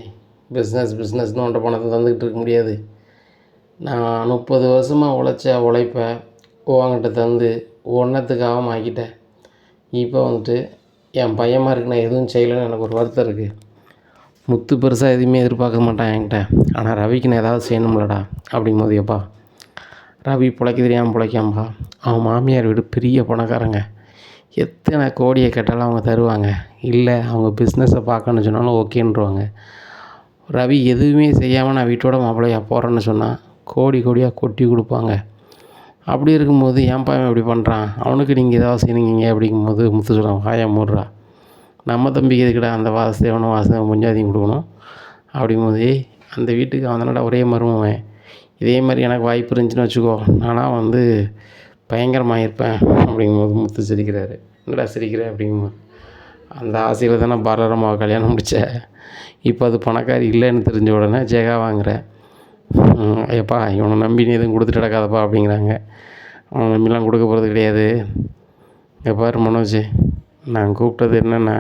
பிஸ்னஸ்னு உன்ட்ட பணத்தை தந்துக்கிட்டு இருக்க முடியாது, நான் 30 வருஷமாக உழைச்ச உழைப்பை உங்ககிட்ட தந்து ஒன்றத்துக்காக ஆக்கிட்டேன், இப்போ வந்துட்டு என் பையன்மா இருக்கு நான் எதுவும் செய்யலைன்னு எனக்கு ஒரு வருத்தம் இருக்குது. முத்து பெருசாக எதுவுமே எதிர்பார்க்க மாட்டான் என்கிட்ட, ஆனால் ரவிக்கு நான் ஏதாவது செய்யணும்லடா அப்படிங்கும்போது, எப்பா ரவி பிழைக்க தெரியாமல் பிழைக்காம்பா, அவன் மாமியார் வீடு பெரிய பணக்காரங்க, எத்தனை கோடியை கேட்டாலும் அவங்க தருவாங்க, இல்லை அவங்க பிஸ்னஸை பார்க்கணுன்னு சொன்னாலும் ஓகேன்றுவாங்க. ரவி எதுவுமே செய்யாமல் நான் வீட்டோட மாப்பிள்ளையா போகிறேன்னு சொன்னால் கோடியாக கொட்டி கொடுப்பாங்க. அப்படி இருக்கும்போது என் பையன் இப்படி பண்ணுறான், அவனுக்கு நீங்கள் ஏதாவது செய்யணுங்க அப்படிங்கும்போது முத்து சொல்கிறான், வாயா மூடுறா, நம்ம தம்பிக்கு எதுக்குடா அந்த வாசுதேவனும் முஞ்சாதியும் கொடுக்கணும் அப்படிங்கும்போது, அந்த வீட்டுக்கு அவன் தானடா ஒரே மருமவன், இதே மாதிரி எனக்கு வாய்ப்பு இருந்துச்சுன்னு வச்சுக்கோ, நானாக வந்து பயங்கரமாக இருப்பேன் அப்படிங்கும்போது முத்து சிரிக்கிறாரு. என்னடா சிரிக்கிற அப்படிங்கும்போது, அந்த ஆசையில் தானே பாரதம்மாவை கல்யாணம் முடிச்ச, இப்போ அது பணக்காரி இல்லைன்னு தெரிஞ்ச உடனே ஜெகா வாங்குகிறேன், ஐயப்பா இவனை நம்பி நீ எதுவும் கொடுத்துட்டு கிடக்காதப்பா அப்படிங்கிறாங்க. அவனை நம்பிலாம் கொடுக்க போகிறது கிடையாது. பாரு மனோஜ், நான் கூப்பிட்டது என்னென்னா,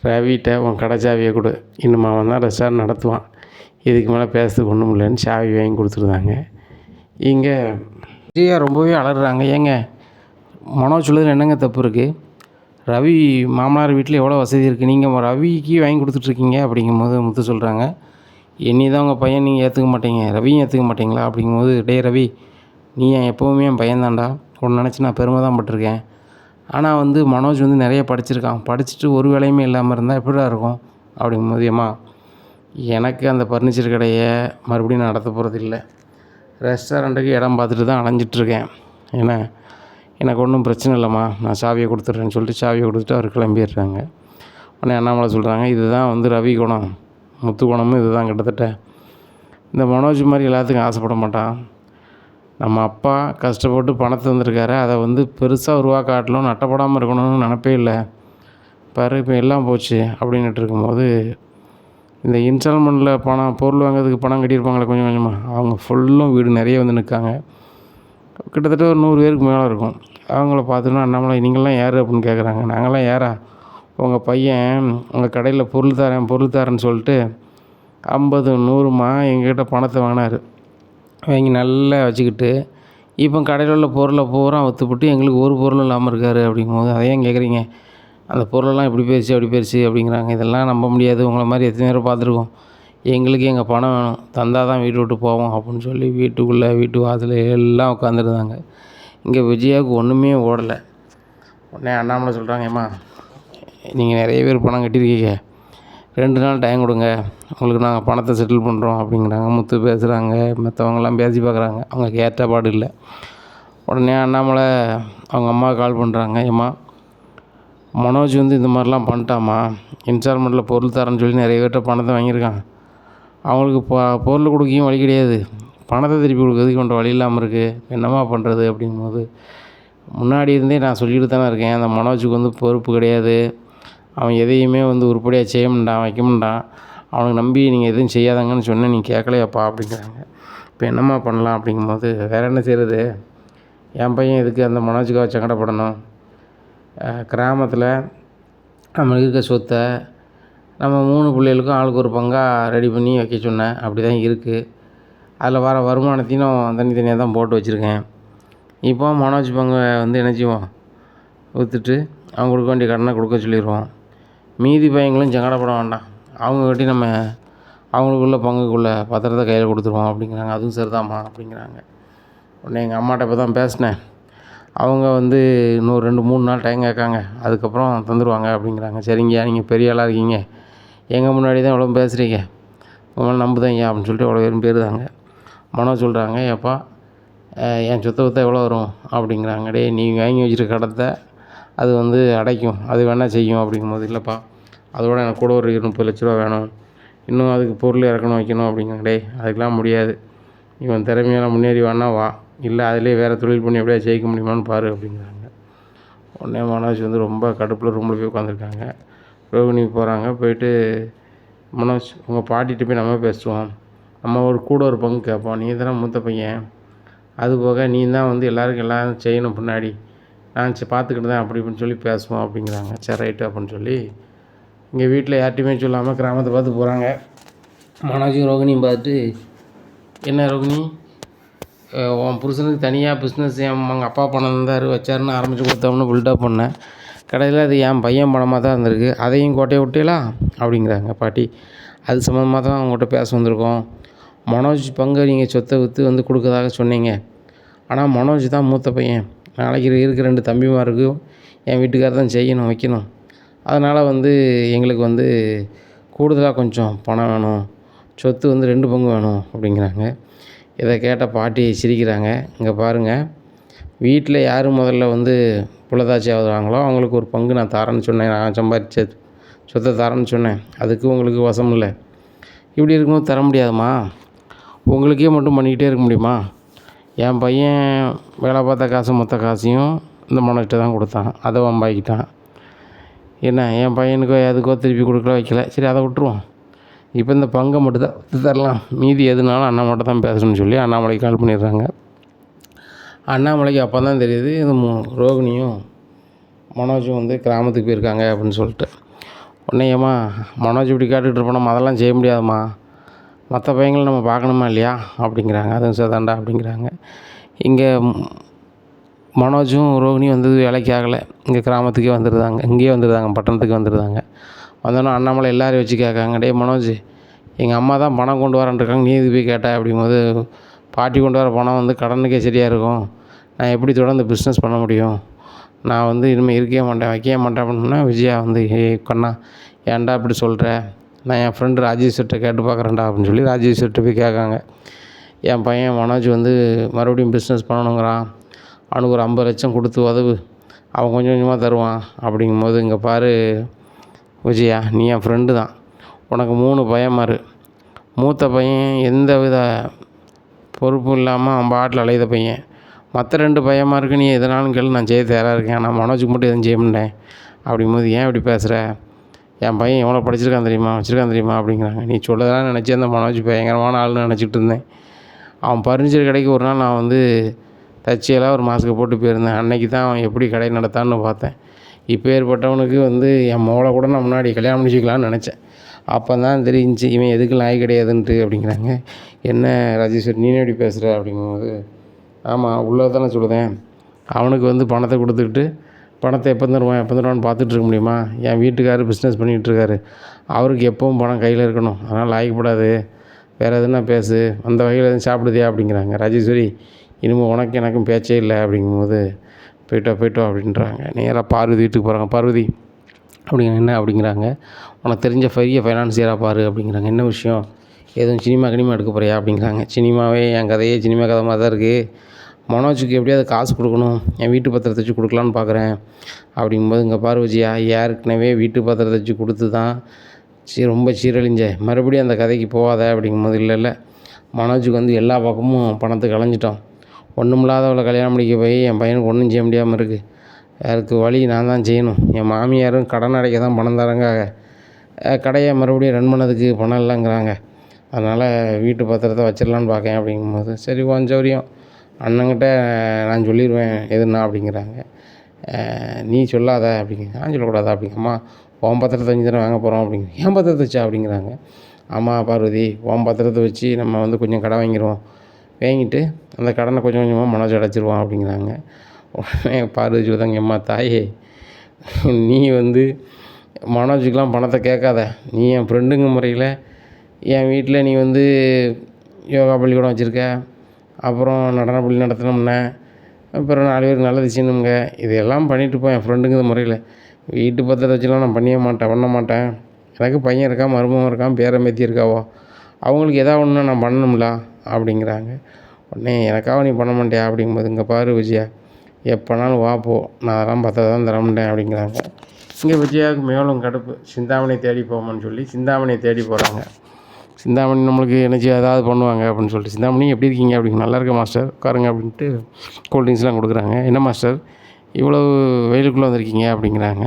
ரவிட்ட உன் கடை சாவியை கொடு, இன்னும் அவன் தான் ரெஸ்டாரண்ட் நடத்துவான், இதுக்கு மேலே பேசுறதுக்கு ஒன்றும் இல்லைன்னு சாவி வாங்கி கொடுத்துருந்தாங்க. இங்கே விஜயா ரொம்பவே அலறாங்க. ஏங்க மனோஜ் சொல்லுறது என்னங்க தப்பு இருக்குது, ரவி மாமனார் வீட்டில் எவ்வளோ வசதி இருக்குது, நீங்கள் ரவிக்கு வாங்கி கொடுத்துட்ருக்கீங்க அப்படிங்கும்போது முத்து சொல்கிறாங்க, என்னி தான் உங்கள் பையன் நீங்கள் ஏற்றுக்க மாட்டீங்க, ரவியும் ஏற்றுக்க மாட்டீங்களா அப்படிங்கும்போது, டே ரவி நீ எப்போவுமே என் பையன்தான்டா, உன்னை நினச்சி நான் பெருமை தான் பட்டிருக்கேன், ஆனால் வந்து மனோஜ் வந்து நிறைய படிச்சிருக்கான், படிச்சுட்டு ஒரு வேலையுமே இல்லாமல் இருந்தால் எப்படிடா இருக்கும் அப்படிங்கும்போது, ஏம்மா எனக்கு அந்த ஃபர்னிச்சர் கடையை மறுபடியும் நான் நடத்த போகிறது இல்லை, ரெஸ்டாரண்ட்டுக்கு இடம் பார்த்துட்டு தான் அலைஞ்சிட்ருக்கேன், ஏன்னா எனக்கு ஒன்றும் பிரச்சனை இல்லைம்மா, நான் சாவியை கொடுத்துட்றேன்னு சொல்லிட்டு சாவியை கொடுத்துட்டு அவர் கிளம்பிடுறாங்க. உடனே அண்ணாமலை சொல்கிறாங்க, இதுதான் வந்து ரவி குணம், முத்து குணமும் இதுதான் கிட்டத்தட்ட, இந்த மனோஜ் மாதிரி எல்லாத்துக்கும் ஆசைப்பட மாட்டான், நம்ம அப்பா கஷ்டப்பட்டு பணத்தை வந்திருக்காரு, அதை வந்து பெருசாக உருவா காட்டலும் நட்டப்படாமல் இருக்கணும்னு நினப்பே இல்லை, பாரு இப்போ எல்லாம் போச்சு அப்படின்ட்டு இருக்கும்போது, இந்த இன்ஸ்டால்மெண்ட்டில் பொருள் வாங்கிறதுக்கு பணம் கட்டியிருப்பாங்களே கொஞ்சம் கொஞ்சமாக, அவங்க ஃபுல்லும் வீடு நிறைய வந்து நிற்காங்க, கிட்டத்தட்ட ஒரு 100 பேருக்கு மேலே இருக்கும். அவங்கள பார்த்தோன்னா அண்ணாமலை நீங்களாம் யார் அப்படின்னு கேட்குறாங்க. நாங்களாம் யாரா, உங்கள் பையன் உங்கள் கடையில் பொருள் தரேன்னு சொல்லிட்டு 50 100மா எங்ககிட்ட பணத்தை வாங்கினார், வாங்கி நல்லா வச்சுக்கிட்டு இப்போ கடையில் உள்ள பொருளை பூரா விற்றுப்புட்டு எங்களுக்கு ஒரு பொருளும் இல்லாமல் இருக்கார் அப்படிங்கும்போது, அதையும் கேட்குறீங்க, அந்த பொருளெல்லாம் இப்படி போயிடுச்சு அப்படி போயிடுச்சு அப்படிங்கிறாங்க. இதெல்லாம் நம்ப முடியாது, உங்களை மாதிரி எத்தனை பேர் பார்த்துருக்கோம், எங்களுக்கு எங்கள் பணம் வேணும், தந்தால் தான் வீட்டை விட்டு போவோம் அப்படின்னு சொல்லி வீட்டுக்குள்ளே வீட்டு வாசல் எல்லாம் உட்காந்துருந்தாங்க. இங்கே விஜயாவுக்கு ஒன்றுமே ஓடலை. உடனே அண்ணாமலை சொல்கிறாங்க, ஏம்மா நீங்கள் நிறைய பேர் பணம் கட்டியிருக்கீங்க, 2 நாள் டைம் கொடுங்க, உங்களுக்கு நாங்கள் பணத்தை செட்டில் பண்ணுறோம் அப்படிங்கிறாங்க. முத்து பேசுகிறாங்க, மற்றவங்கெல்லாம் பேசி பார்க்குறாங்க, அவங்க கேட்ட பாடு இல்லை. உடனே அண்ணாமலை அவங்க அம்மாவுக்கு கால் பண்ணுறாங்க, ஏம்மா மனோஜ் வந்து இந்த மாதிரிலாம் பண்ணிட்டாம்மா, இன்ஸ்டால்மெண்ட்டில் பொருள் தரேன்னு சொல்லி நிறைய பேர்கிட்ட பணத்தை வாங்கியிருக்கான், அவங்களுக்கு பொருள் கொடுக்கையும் வழி கிடையாது, பணத்தை திருப்பி கொடுக்குறதுக்கு கொண்ட வழி இல்லாமல் இருக்குது, என்னம்மா பண்ணுறது அப்படிங்கும்போது, முன்னாடி இருந்தே நான் சொல்லிட்டு தானே இருக்கேன், அந்த மனோஜுக்கு வந்து பொறுப்பு கிடையாது, அவன் எதையுமே வந்து உருப்படியாக செய்ய மாட்டான் வைக்க மாட்டான், அவனுக்கு நம்பி நீங்கள் எதுவும் செய்யாதாங்கன்னு சொன்னேன், நீங்கள் கேட்கலையாப்பா அப்படிங்கிறாங்க. இப்போ என்னம்மா பண்ணலாம் அப்படிங்கும்போது, வேறு என்ன செய்கிறது, என் பையன் எதுக்கு அந்த மனோஜுக்காக சங்கடப்படணும், கிராமத்தில் நம்ம இருக்க சொத்தை நம்ம 3 பிள்ளைகளுக்கும் ஆளுக்கு ஒரு பங்காக ரெடி பண்ணி வைக்க சொன்னேன், அப்படி தான் இருக்குது, அதில் வர வருமானத்தையும் தனித்தனியாக தான் போட்டு வச்சுருக்கேன், இப்போ மனோஜ் பங்கை வந்து என்ன செய்வோம், விற்றுட்டு அவங்க கொடுக்க வேண்டிய கடனை கொடுக்க சொல்லிடுவோம், மீதி பையங்களும் சங்கடப்பட வேண்டாம், அவங்க கட்டி நம்ம அவங்களுக்குள்ள பங்குக்குள்ள பத்திரத்தை கையில் கொடுத்துருவோம் அப்படிங்கிறாங்க. அதுவும் சரிதாம்மா அப்படிங்கிறாங்க. உடனே எங்கள் அம்மாட்ட இப்போ தான் பேசினேன், அவங்க வந்து இன்னும் 2-3 நாள் டைம் கேட்காங்க, அதுக்கப்புறம் தந்துடுவாங்க அப்படிங்கிறாங்க. சரிங்கய்யா நீங்கள் பெரிய ஆளாக இருக்கீங்க, எங்கள் முன்னாடி தான் எவ்வளோ பேசுகிறீங்க, உங்களை நம்புதான் ஐயா அப்படின்னு சொல்லிட்டு எவ்வளோ பேரும் பேருதாங்க. மனோஜ் சொல்கிறாங்க, ஏப்பா என் சொத்தை விற்றா எவ்வளோ வரும் அப்படிங்கிறாங்க. டே நீ வாங்கி வச்சுருக்க கடத்தை அது வந்து அடைக்கும், அது வேணால் செய்யும் அப்படிங்கும்போது, இல்லைப்பா அதோட எனக்கு கூட ஒரு 30 லட்ச ரூபா வேணும், இன்னும் அதுக்கு பொருள் இறக்கணும் வைக்கணும் அப்படிங்கிறாங்க. டேய் அதுக்கெலாம் முடியாது, இவன் திறமையால முன்னேறி வான்னா வா, இல்லை அதிலே வேறு தொழில் பண்ணி எப்படியா ஜெயிக்க முடியுமான்னு பாரு அப்படிங்கிறாங்க. உடனே மனோஜ் வந்து ரொம்ப கடுப்பில் ரூமில் போய் உட்காந்துருக்காங்க. ரோகிணி போகிறாங்க. போயிட்டு மனோஜ் உங்கள் பாட்டிகிட்ட போய் நம்ம பேசுவோம், நம்ம கூட ஒரு பங்கு கேட்போம், நீ தானே மூத்த பையன், அதுபோக நீ தான் வந்து எல்லாருக்கும் எல்லாம் செய்யணும், பின்னாடி நான் பார்த்துக்கிட்டு தான் அப்படி இப்படின்னு சொல்லி பேசுவோம் அப்படிங்கிறாங்க. சரி ரைட்டு அப்படின்னு சொல்லி இங்கே வீட்டில் யார்ட்டையுமே சொல்லாமல் கிராமத்தை பார்த்து போகிறாங்க. மனோஜும் ரோகிணியும் பார்த்துட்டு, என்ன ரோகிணி உன் புருஷனுக்கு தனியாக பிஸ்னஸ் அவங்க அப்பா பணம் இருந்தார் வச்சாருன்னு ஆரம்பித்து கொடுத்தோம்னு பில்டப் பண்ணேன், கடையில் அது என் பையன் பணமாக தான் இருந்திருக்கு, அதையும் கோட்டையை விட்டீங்களா அப்படிங்கிறாங்க பாட்டி. அது சம்மந்தமாக தான் அவங்ககிட்ட பேச வந்திருக்கோம். மனோஜ் பங்கு நீங்கள் சொத்தை விற்று வந்து கொடுக்கறதாக சொன்னீங்க, ஆனால் மனோஜ் தான் மூத்த பையன், நாளைக்கு இருக்க 2 தம்பிமாருக்கு என் வீட்டுக்காரர் தான் செய்யணும் வைக்கணும், அதனால் வந்து எங்களுக்கு வந்து கூடுதலாக கொஞ்சம் பணம் வேணும், சொத்து வந்து 2 பங்கு வேணும் அப்படிங்கிறாங்க. இதை கேட்ட பாட்டி சிரிக்கிறாங்க. இங்கே பாருங்கள், வீட்டில் யார் முதல்ல வந்து புள்ளதாச்சி ஆகுறாங்களோ அவங்களுக்கு ஒரு பங்கு நான் தரேன்னு சொன்னேன், நான் சம்பாதிச்ச சொத்தை தரேன்னு சொன்னேன், அதுக்கு உங்களுக்கு வசம் இல்லை, இப்படி இருக்கும்போது தர முடியாதும்மா, உங்களுக்கே மட்டும் பண்ணிக்கிட்டே இருக்க முடியுமா, என் பையன் வேலை பார்த்த காசு மொத்த காசையும் இந்த மனோஜ்கிட்ட தான் கொடுத்தான், அதை வம்பாக்கிட்டான், என்ன என் பையனுக்கோ எதுக்கோ திருப்பி கொடுக்கல வைக்கல, சரி அதை விட்டுருவோம், இப்போ இந்த பங்கை மட்டும் தான் விற்று தரலாம், மீதி எதுனாலும் அண்ணாமலை தான் பேசணும்னு சொல்லி அண்ணாமலைக்கு கால் பண்ணிடுறாங்க. அண்ணாமலைக்கு அப்போ தான் தெரியுது இது ரோகிணியும் மனோஜும் வந்து கிராமத்துக்கு போயிருக்காங்க அப்படின்னு சொல்லிட்டு. உடனே ஏம்மா மனோஜ் இப்படி கேட்டுக்கிட்டு இருப்போம், அதெல்லாம் செய்ய முடியாதும்மா, மற்ற பையங்களை நம்ம பார்க்கணுமா இல்லையா அப்படிங்கிறாங்க. அதுவும் சரிதாண்டா அப்படிங்கிறாங்க. இங்கே மனோஜும் ரோகிணியும் வந்தது வேலைக்கு ஆகலை, இங்கே கிராமத்துக்கே வந்துடுறாங்க, இங்கேயே வந்துடுறாங்க, பட்டணத்துக்கு வந்துடுறாங்க. வந்தோன்னே அண்ணாமலை எல்லோரும் வச்சு கேட்காங்க, டே மனோஜ் எங்கள் அம்மா தான் பணம் கொண்டு வரேன்ருக்காங்க, நீ இது போய் கேட்ட அப்படிங்கும்போது, பாட்டி கொண்டு வர பணம் வந்து கடனுக்கே சரியாக இருக்கும், நான் எப்படி தொடர்ந்து பிஸ்னஸ் பண்ண முடியும், நான் வந்து இனிமேல் இருக்கவே மாட்டேன் வைக்கவே மாட்டேன் அப்படின்னா, விஜயா வந்து கண்ணா ஏன்டா இப்படி சொல்கிற, நான் என் ஃப்ரெண்டு ராஜேஸ்வர்கிட்ட கேட்டு பார்க்குறேன்டா அப்படின்னு சொல்லி ராஜேஸ்வர்கிட்ட போய் கேட்காங்க. என் பையன் மனோஜ் வந்து மறுபடியும் பிஸ்னஸ் பண்ணணுங்கிறான், அவனுக்கு ஒரு 50 லட்சம் கொடுத்து உதவு, அவன் கொஞ்சம் கொஞ்சமாக தருவான் அப்படிங்கும்போது, இங்கே பாரு விஜயா நீ என் ஃப்ரெண்டு தான், உனக்கு 3 பையன்மாரு, மூத்த பையன் எந்த வித பொறுப்பும் இல்லாமல் அவன் பாட்டில் அலையுத பையன், மற்ற 2 பையன்மாருக்கு நீ எதனாலும் கேளு நான் செய்ய தயாராக இருக்கேன், நான் மனோஜுக்கு மட்டும் எதுவும் செய்ய மாட்டேன் அப்படிங்கும்போது, ஏன் இப்படி பேசுகிற, என் பையன் எவ்வளோ படிச்சிருக்கான் தெரியுமா வச்சுருக்கான் தெரியுமா அப்படிங்கிறாங்க. நீ சொல்லதெல்லாம் நினச்சி அந்த மனோஜ் பயங்கரமான ஆள்னு நினச்சிக்கிட்டு இருந்தேன், அவன் பர்னிச்சர் கடைக்கு ஒரு நாள் நான் வந்து தச்சியெல்லாம் ஒரு மாஸ்க்கு போட்டு போயிருந்தேன், அன்றைக்கி தான் அவன் எப்படி கடை நடத்தான்னு பார்த்தேன், இப்போ ஏற்பட்டவனுக்கு வந்து என் மோளை கூட நான் முன்னாடி கல்யாணம் முடிச்சிக்கலான்னு நினச்சேன், அப்போ தான் தெரிஞ்சிச்சு இவன் எதுக்கு நாய் கிடையாதுன்ட்டு அப்படிங்கிறாங்க. என்ன ராஜேஸ்வரி நீனே எப்படி பேசுகிற அப்படிங்கும்போது, ஆமாம் உள்ளே தானே சொல்லுதேன், அவனுக்கு வந்து பணத்தை கொடுத்துக்கிட்டு பணத்தை எப்போ தருவான்னு பார்த்துட்டு இருக்க முடியுமா, என் வீட்டுக்காரர் பிஸ்னஸ் பண்ணிகிட்ருக்காரு, அவருக்கு எப்பவும் பணம் கையில் இருக்கணும், அதனால் ஆகிக்கப்படாது, வேறு எதுனா பேசு, அந்த வகையில் எதுவும் சாப்பிடுதியா அப்படிங்கிறாங்க. ராஜேஸ்வரி இனிமேல் உனக்கு எனக்கும் பேச்சே இல்லை அப்படிங்கும்போது, போய்ட்டோ அப்படின்றாங்க. நேராக பார்வதி வீட்டுக்கு போகிறாங்க. பார்வதி அப்படிங்க என்ன அப்படிங்கிறாங்க, உனக்கு தெரிஞ்ச பெரிய ஃபைனான்சியராக பாரு அப்படிங்கிறாங்க. என்ன விஷயம், எதுவும் சினிமா எடுக்க போறியா அப்படிங்கிறாங்க. சினிமாவே என் கதையே சினிமா கதை மாதிரி தான் இருக்குது, மனோஜுக்கு எப்படியாவது காசு கொடுக்கணும், என் வீட்டு பத்திரத்தை வச்சு கொடுக்கலான்னு பார்க்குறேன் அப்படிங்கும்போது, இங்கே பாரு விஜயா ஏற்கனவே வீட்டு பத்திரத்தை வச்சு கொடுத்து தான் ரொம்ப சீரழிஞ்ச, மறுபடியும் அந்த கதைக்கு போகாத அப்படிங்கும்போது, இல்லை மனோஜுக்கு வந்து எல்லா பக்கமும் பணத்தை களைஞ்சிட்டோம், ஒன்றுமில்லாதவளை கல்யாணம் முடிக்க போய் என் பையனுக்கு ஒன்றும் செய்ய முடியாமல் இருக்குது, அதுக்கு வழி நான் தான் செய்யணும், என் மாமியாரும் கடன் அடைக்க தான் பணம் தரங்காக, கடையை மறுபடியும் ரன் பண்ணதுக்கு பணம் இல்லைங்கிறாங்க, அதனால் வீட்டு பத்திரத்தை வச்சிடலான்னு பார்க்கேன் அப்படிங்கும்போது, சரி கொஞ்சம் அண்ணங்கிட்ட நான் சொல்லிடுவேன் எதுனா அப்படிங்கிறாங்க. நீ சொல்லாத அப்படிங்க, நான் சொல்லக்கூடாதா அப்படிங்கம்மா, உன் பத்திரத்தை வச்சு தானே வாங்க போகிறோம் அப்படிங்க, என் பத்திரத்தை வச்சா அப்படிங்கிறாங்க. ஆமாம் பார்வதி உன் பத்திரத்தை வச்சு நம்ம வந்து கொஞ்சம் கடை வாங்கிடுவோம், வாங்கிட்டு அந்த கடனை கொஞ்சம் கொஞ்சமாக மனோஜ் அடைச்சிருவான் அப்படிங்கிறாங்க. உடனே பார்வதி சொல்லுதாங்க, அம்மா தாயே நீ வந்து மனோஜுக்கெலாம் பணத்தை கேட்காத, நீ என் ஃப்ரெண்டுங்க முறையில் என் வீட்டில் நீ வந்து யோகா பள்ளிக்கூடம் வச்சுருக்க, அப்புறம் நடன பள்ளி நடத்தினோம்னா, அப்புறம் 4 பேருக்கு நல்லது செய்யணுங்க, இதெல்லாம் பண்ணிட்டு போய் என் ஃப்ரெண்டுங்கிற முறையில் வீட்டு பத்திரத்தை வச்சுலாம் நான் பண்ண மாட்டேன், எனக்கு பையன் இருக்கான், மருமகன் இருக்கான், பேரம்பேத்தி இருக்காவோ, அவங்களுக்கு எதாவது ஒன்று நான் பண்ணணும்ல அப்படிங்கிறாங்க. உடனே எனக்காக நீ பண்ண மாட்டியா அப்படிங்கும்போது, இங்கே பாரு விஜயா எப்போனாலும் வா போ, நான் அதெல்லாம் 10 தான் தர மாட்டேன் அப்படிங்கிறாங்க. இங்கே விஜயாவுக்கு மேலும் கடுப்பு. சிந்தாமணியை தேடி போமான்னு சொல்லி சிந்தாமணியை தேடி போகிறாங்க. சிந்தாமணி நம்மளுக்கு என்னச்சு ஏதாவது பண்ணுவாங்க அப்படின்னு சொல்லிட்டு, சிந்தாமணி எப்படி இருக்கீங்க அப்படிங்க, நல்லா இருக்கேன் மாஸ்டர் உட்காருங்க அப்படின்ட்டு கூல்ட்ரிங்க்ஸ்லாம் கொடுக்குறாங்க. என்ன மாஸ்டர் இவ்வளவு வெயிலுக்குள்ளே வந்திருக்கீங்க அப்படிங்கிறாங்க.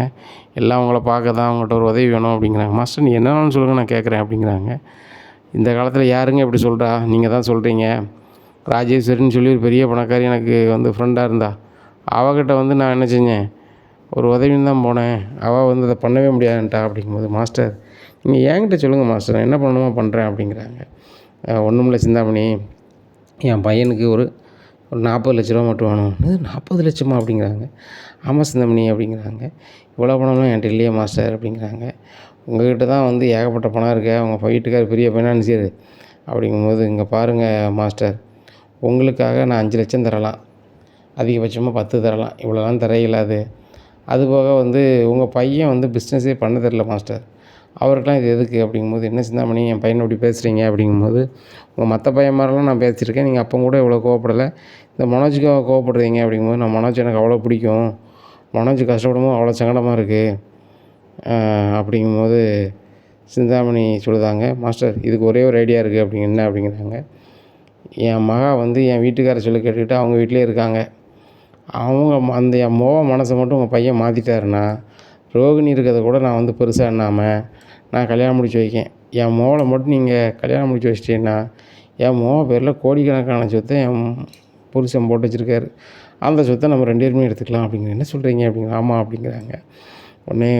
எல்லாம் உங்களை பார்க்க தான், உங்கள்கிட்ட ஒரு உதவி வேணும் அப்படிங்கிறாங்க. மாஸ்டர் நீ என்னன்னு சொல்லுங்கள், நான் கேட்குறேன் அப்படிங்கிறாங்க. இந்த காலத்தில் யாருங்க இப்படி சொல்கிறா, நீங்கள் தான் சொல்கிறீங்க. ராஜேஸ்வரின்னு சொல்லி ஒரு பெரிய பணக்காரி எனக்கு வந்து ஃப்ரெண்டாக இருந்தா, அவகிட்ட வந்து நான் என்ன செஞ்சேன், ஒரு உதவின்னு தான் போனேன், அவள் வந்து அதை பண்ணவே முடியாதுன்ட்டா அப்படிங்கும்போது, மாஸ்டர் நீங்கள் என்கிட்ட சொல்லுங்கள் மாஸ்டர், நான் என்ன பண்ணணுமோ பண்ணுறேன் அப்படிங்கிறாங்க. ஒன்றும் இல்லை சிந்தாமணி, என் பையனுக்கு ஒரு 40 லட்ச ரூபா மட்டும் வேணும். 40 லட்சமா அப்படிங்கிறாங்க. ஆமாம் சிந்தாமணி அப்படிங்கிறாங்க. இவ்வளோ பணம்லாம் என்கிட்ட இல்லையே மாஸ்டர் அப்படிங்கிறாங்க. உங்கள்கிட்ட தான் வந்து ஏகப்பட்ட பணம் இருக்கு, அவங்க வீட்டுக்கார் பெரிய ஃபைனான்சியர் அப்படிங்கும்போது, இங்கே பாருங்கள் மாஸ்டர், உங்களுக்காக நான் 5 லட்சம் தரலாம், அதிகபட்சமாக 10 தரலாம், இவ்வளோலாம் தர இயலாது. அதுபோக வந்து உங்கள் பையன் வந்து பிஸ்னஸே பண்ண தெரில மாஸ்டர், அவருக்கெலாம் இது எதுக்கு அப்படிங்கும்போது, என்ன சிந்தாமணி என் பையனை இப்படி பேசுகிறீங்க அப்படிங்கும்போது, உங்கள் மற்ற பையன் மாதிரிலாம் நான் பேசியிருக்கேன், நீங்கள் அப்போ கூட இவ்வளோ கோவப்படலை, இந்த மனோஜுக்காக கோவப்படுறீங்க அப்படிங்கும்போது, நான் மனோஜ் எனக்கு அவ்வளோ பிடிக்கும், மனோஜ் கஷ்டப்படும்போது அவ்வளோ சங்கடமாக இருக்குது அப்படிங்கும்போது, சிந்தாமணி சொல்லுதாங்க, மாஸ்டர் இதுக்கு ஒரே ஒரு ஐடியா இருக்குது அப்படிங்க, என்ன அப்படிங்கிறாங்க. என் மகா வந்து என் வீட்டுக்கார சொல்லி கேட்டுக்கிட்டு அவங்க வீட்டிலே இருக்காங்க, அவங்க அந்த என் மனசை மட்டும் உங்கள் பையன் மாற்றிட்டாருன்னா, ரோகிணி இருக்கிறத கூட நான் வந்து பெருசாக எண்ணாமல் நான் கல்யாணம் முடிச்சு வைக்கேன். என் மோளை மட்டும் நீங்கள் கல்யாணம் முடிச்சு வச்சிட்டீங்கன்னா, என் பேரில் கோடிக்கணக்கான சொத்தை என் புருஷன் போட்டு வச்சுருக்காரு, அந்த சொத்தை நம்ம 2 பேருமே எடுத்துக்கலாம் அப்படிங்கிற. என்ன சொல்கிறீங்க அப்படிங்கிற. ஆமாம் அப்படிங்கிறாங்க. உடனே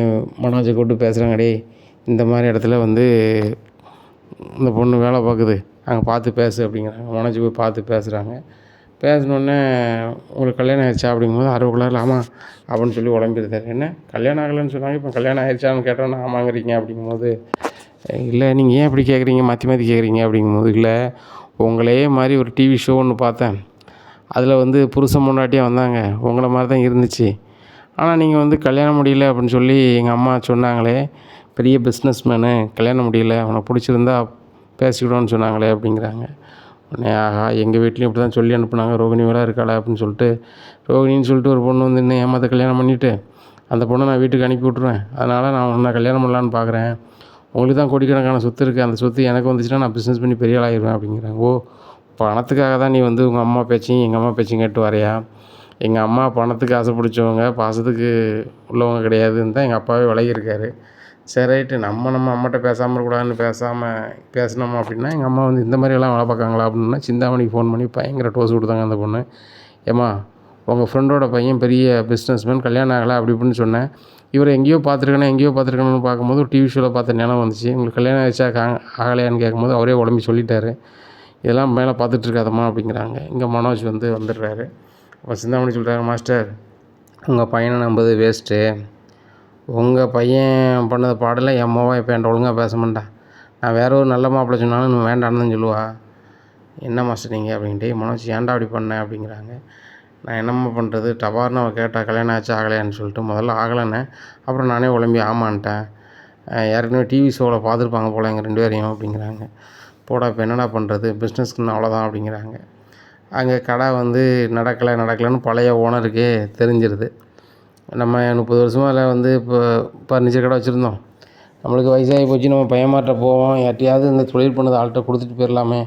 மனோஜை கூப்பிட்டு பேசுகிறாங்க, டேய் இந்த மாதிரி இடத்துல வந்து இந்த பொண்ணு வேலை பார்க்குது, அங்கே பார்த்து பேசு அப்படிங்கிறாங்க. மனோஜ் போய் பார்த்து பேசுகிறாங்க. பேசினோடனே உங்களுக்கு கல்யாணம் ஆயிடுச்சா அப்படிங்கும்போது, அறுபக்குள்ளாரில் ஆமாம் அப்படின்னு சொல்லி உடம்பிருந்தார். என்ன கல்யாணம் ஆகலைன்னு சொன்னாங்க, இப்போ கல்யாணம் ஆயிடுச்சான்னு கேட்டோன்னா ஆமாங்கிறீங்க அப்படிங்கும்போது, இல்லை நீங்கள் ஏன் இப்படி கேட்குறீங்க, மாற்றி மாற்றி கேட்குறீங்க அப்படிங்கும்போது, இல்லை உங்களே மாதிரி ஒரு டிவி ஷோ ஒன்று பார்த்தேன், அதில் வந்து புருஷன் பொண்டாட்டியாக வந்தாங்க, உங்களை மாதிரி தான் இருந்துச்சு, ஆனால் நீங்கள் வந்து கல்யாணம் முடியல அப்படின்னு சொல்லி எங்கள் அம்மா சொன்னாங்களே, பெரிய பிஸ்னஸ் மேனு, கல்யாணம் முடியல, உனக்கு பிடிச்சிருந்தா பேசிக்கிடுவோன்னு சொன்னாங்களே அப்படிங்கிறாங்க. உடனே ஆஹா எங்கள் வீட்லேயும் இப்படி தான் சொல்லி அனுப்புனாங்க, ரோகிணி வேலை இருக்காளா அப்படின்னு சொல்லிட்டு, ரோகிணின்னு சொல்லிட்டு ஒரு பொண்ணு வந்து இன்னும் ஏமாற்ற கல்யாணம் பண்ணிவிட்டு அந்த பொண்ணை நான் வீட்டுக்கு அனுப்பி விட்ருவேன், அதனால் நான் உன்னை கல்யாணம் பண்ணலான்னு பார்க்குறேன், உங்களுக்கு தான் கோடிக்கணக்கான சொத்து இருக்குது, அந்த சொத்து எனக்கு வந்துச்சுன்னா நான் பிஸ்னஸ் பண்ணி பெரிய ஆளாகிடுவேன் அப்படிங்கிறாங்க. ஓ பணத்துக்காக தான் நீ வந்து உங்கள் அம்மா பேச்சையும் எங்கள் அம்மா பேச்சையும் கேட்டு வரையா, எங்கள் அம்மா பணத்துக்கு ஆசை பிடிச்சவங்க, பாசத்துக்கு உள்ளவங்க கிடையாதுன்னு தான் எங்கள் அப்பாவே விலகியிருக்காரு. சரி ரைட்டு, நம்ம அம்மாட்ட பேசாமல் இருக்கக்கூடாதுன்னு பேசினோமா அப்படின்னா, எங்கள் அம்மா வந்து இந்த மாதிரியெல்லாம் வேலை பார்க்காங்களா அப்படின்னா, சிந்தாமணிக்கு ஃபோன் பண்ணி பயங்கர டோஸ் கொடுத்தாங்க அந்த பொண்ணு. ஏம்மா உங்கள் ஃப்ரெண்டோட பையன் பெரிய பிஸ்னஸ்மேன், கல்யாணம் ஆகலை அப்படி இப்படின்னு சொன்னேன், இவர் எங்கேயோ பார்த்துருக்கேன்னு பார்க்கும்போது ஒரு டிவி ஷோவில் பார்த்த நினைவு வந்துச்சு, உங்களுக்கு கல்யாணம் ஆகிடுச்சா ஆகலையான்னு கேட்கும்போது அவரே உடம்பி சொல்லிட்டாரு, இதெல்லாம் மேலே பார்த்துட்டு இருக்காதம்மா அப்படிங்கிறாங்க. இங்கே மனோஜ் வந்து வந்துடுறாரு. அப்போ சிந்தாமணி சொல்கிறாங்க, மாஸ்டர் உங்கள் பையனை நம்புறது வேஸ்ட்டு, உங்கள் பையன் பண்ணது பாடலை என் மோவா இப்போ என்கிட்ட ஒழுங்காக பேச மாட்டான், நான் வேறு ஒரு நல்ல மாப்பிள்ளை சொன்னாலும் இன்னும் வேண்டான்னு தான் சொல்லுவா. என்ன மாஸ்டர் நீங்கள் அப்படின்ட்டு, மனோஜ் ஏன்டா அப்படி பண்ணேன் அப்படிங்கிறாங்க. நான் என்னம்மா பண்ணுறது, டபார்னு அவள் கேட்டால் கல்யாணம் ஆச்சு ஆகலையான்னு சொல்லிட்டு, முதல்ல ஆகலைன்னு, அப்புறம் நானே உழம்பி ஆமான்ட்டேன், ஏற்கனவே டிவி ஷோவில் பார்த்துருப்பாங்க போல எங்கள் 2 பேரையும் அப்படிங்கிறாங்க. போடா இப்போ என்னடா பண்ணுறது, பிஸ்னஸ்க்குன்னு அவ்வளோதான் அப்படிங்கிறாங்க. அங்கே கடை வந்து நடக்கலைன்னு பழைய ஓனருக்கே தெரிஞ்சிருது. நம்ம 30 வருஷமாக அதில் வந்து இப்போ ஃபர்னிச்சர் கடை வச்சுருந்தோம், நம்மளுக்கு வயசாகி போச்சு, நம்ம பையன்மார்கிட்ட போவோம், யார்ட்டையாவது இந்த தொழில் பண்ணது ஆள்கிட்ட கொடுத்துட்டு போயிடலாமே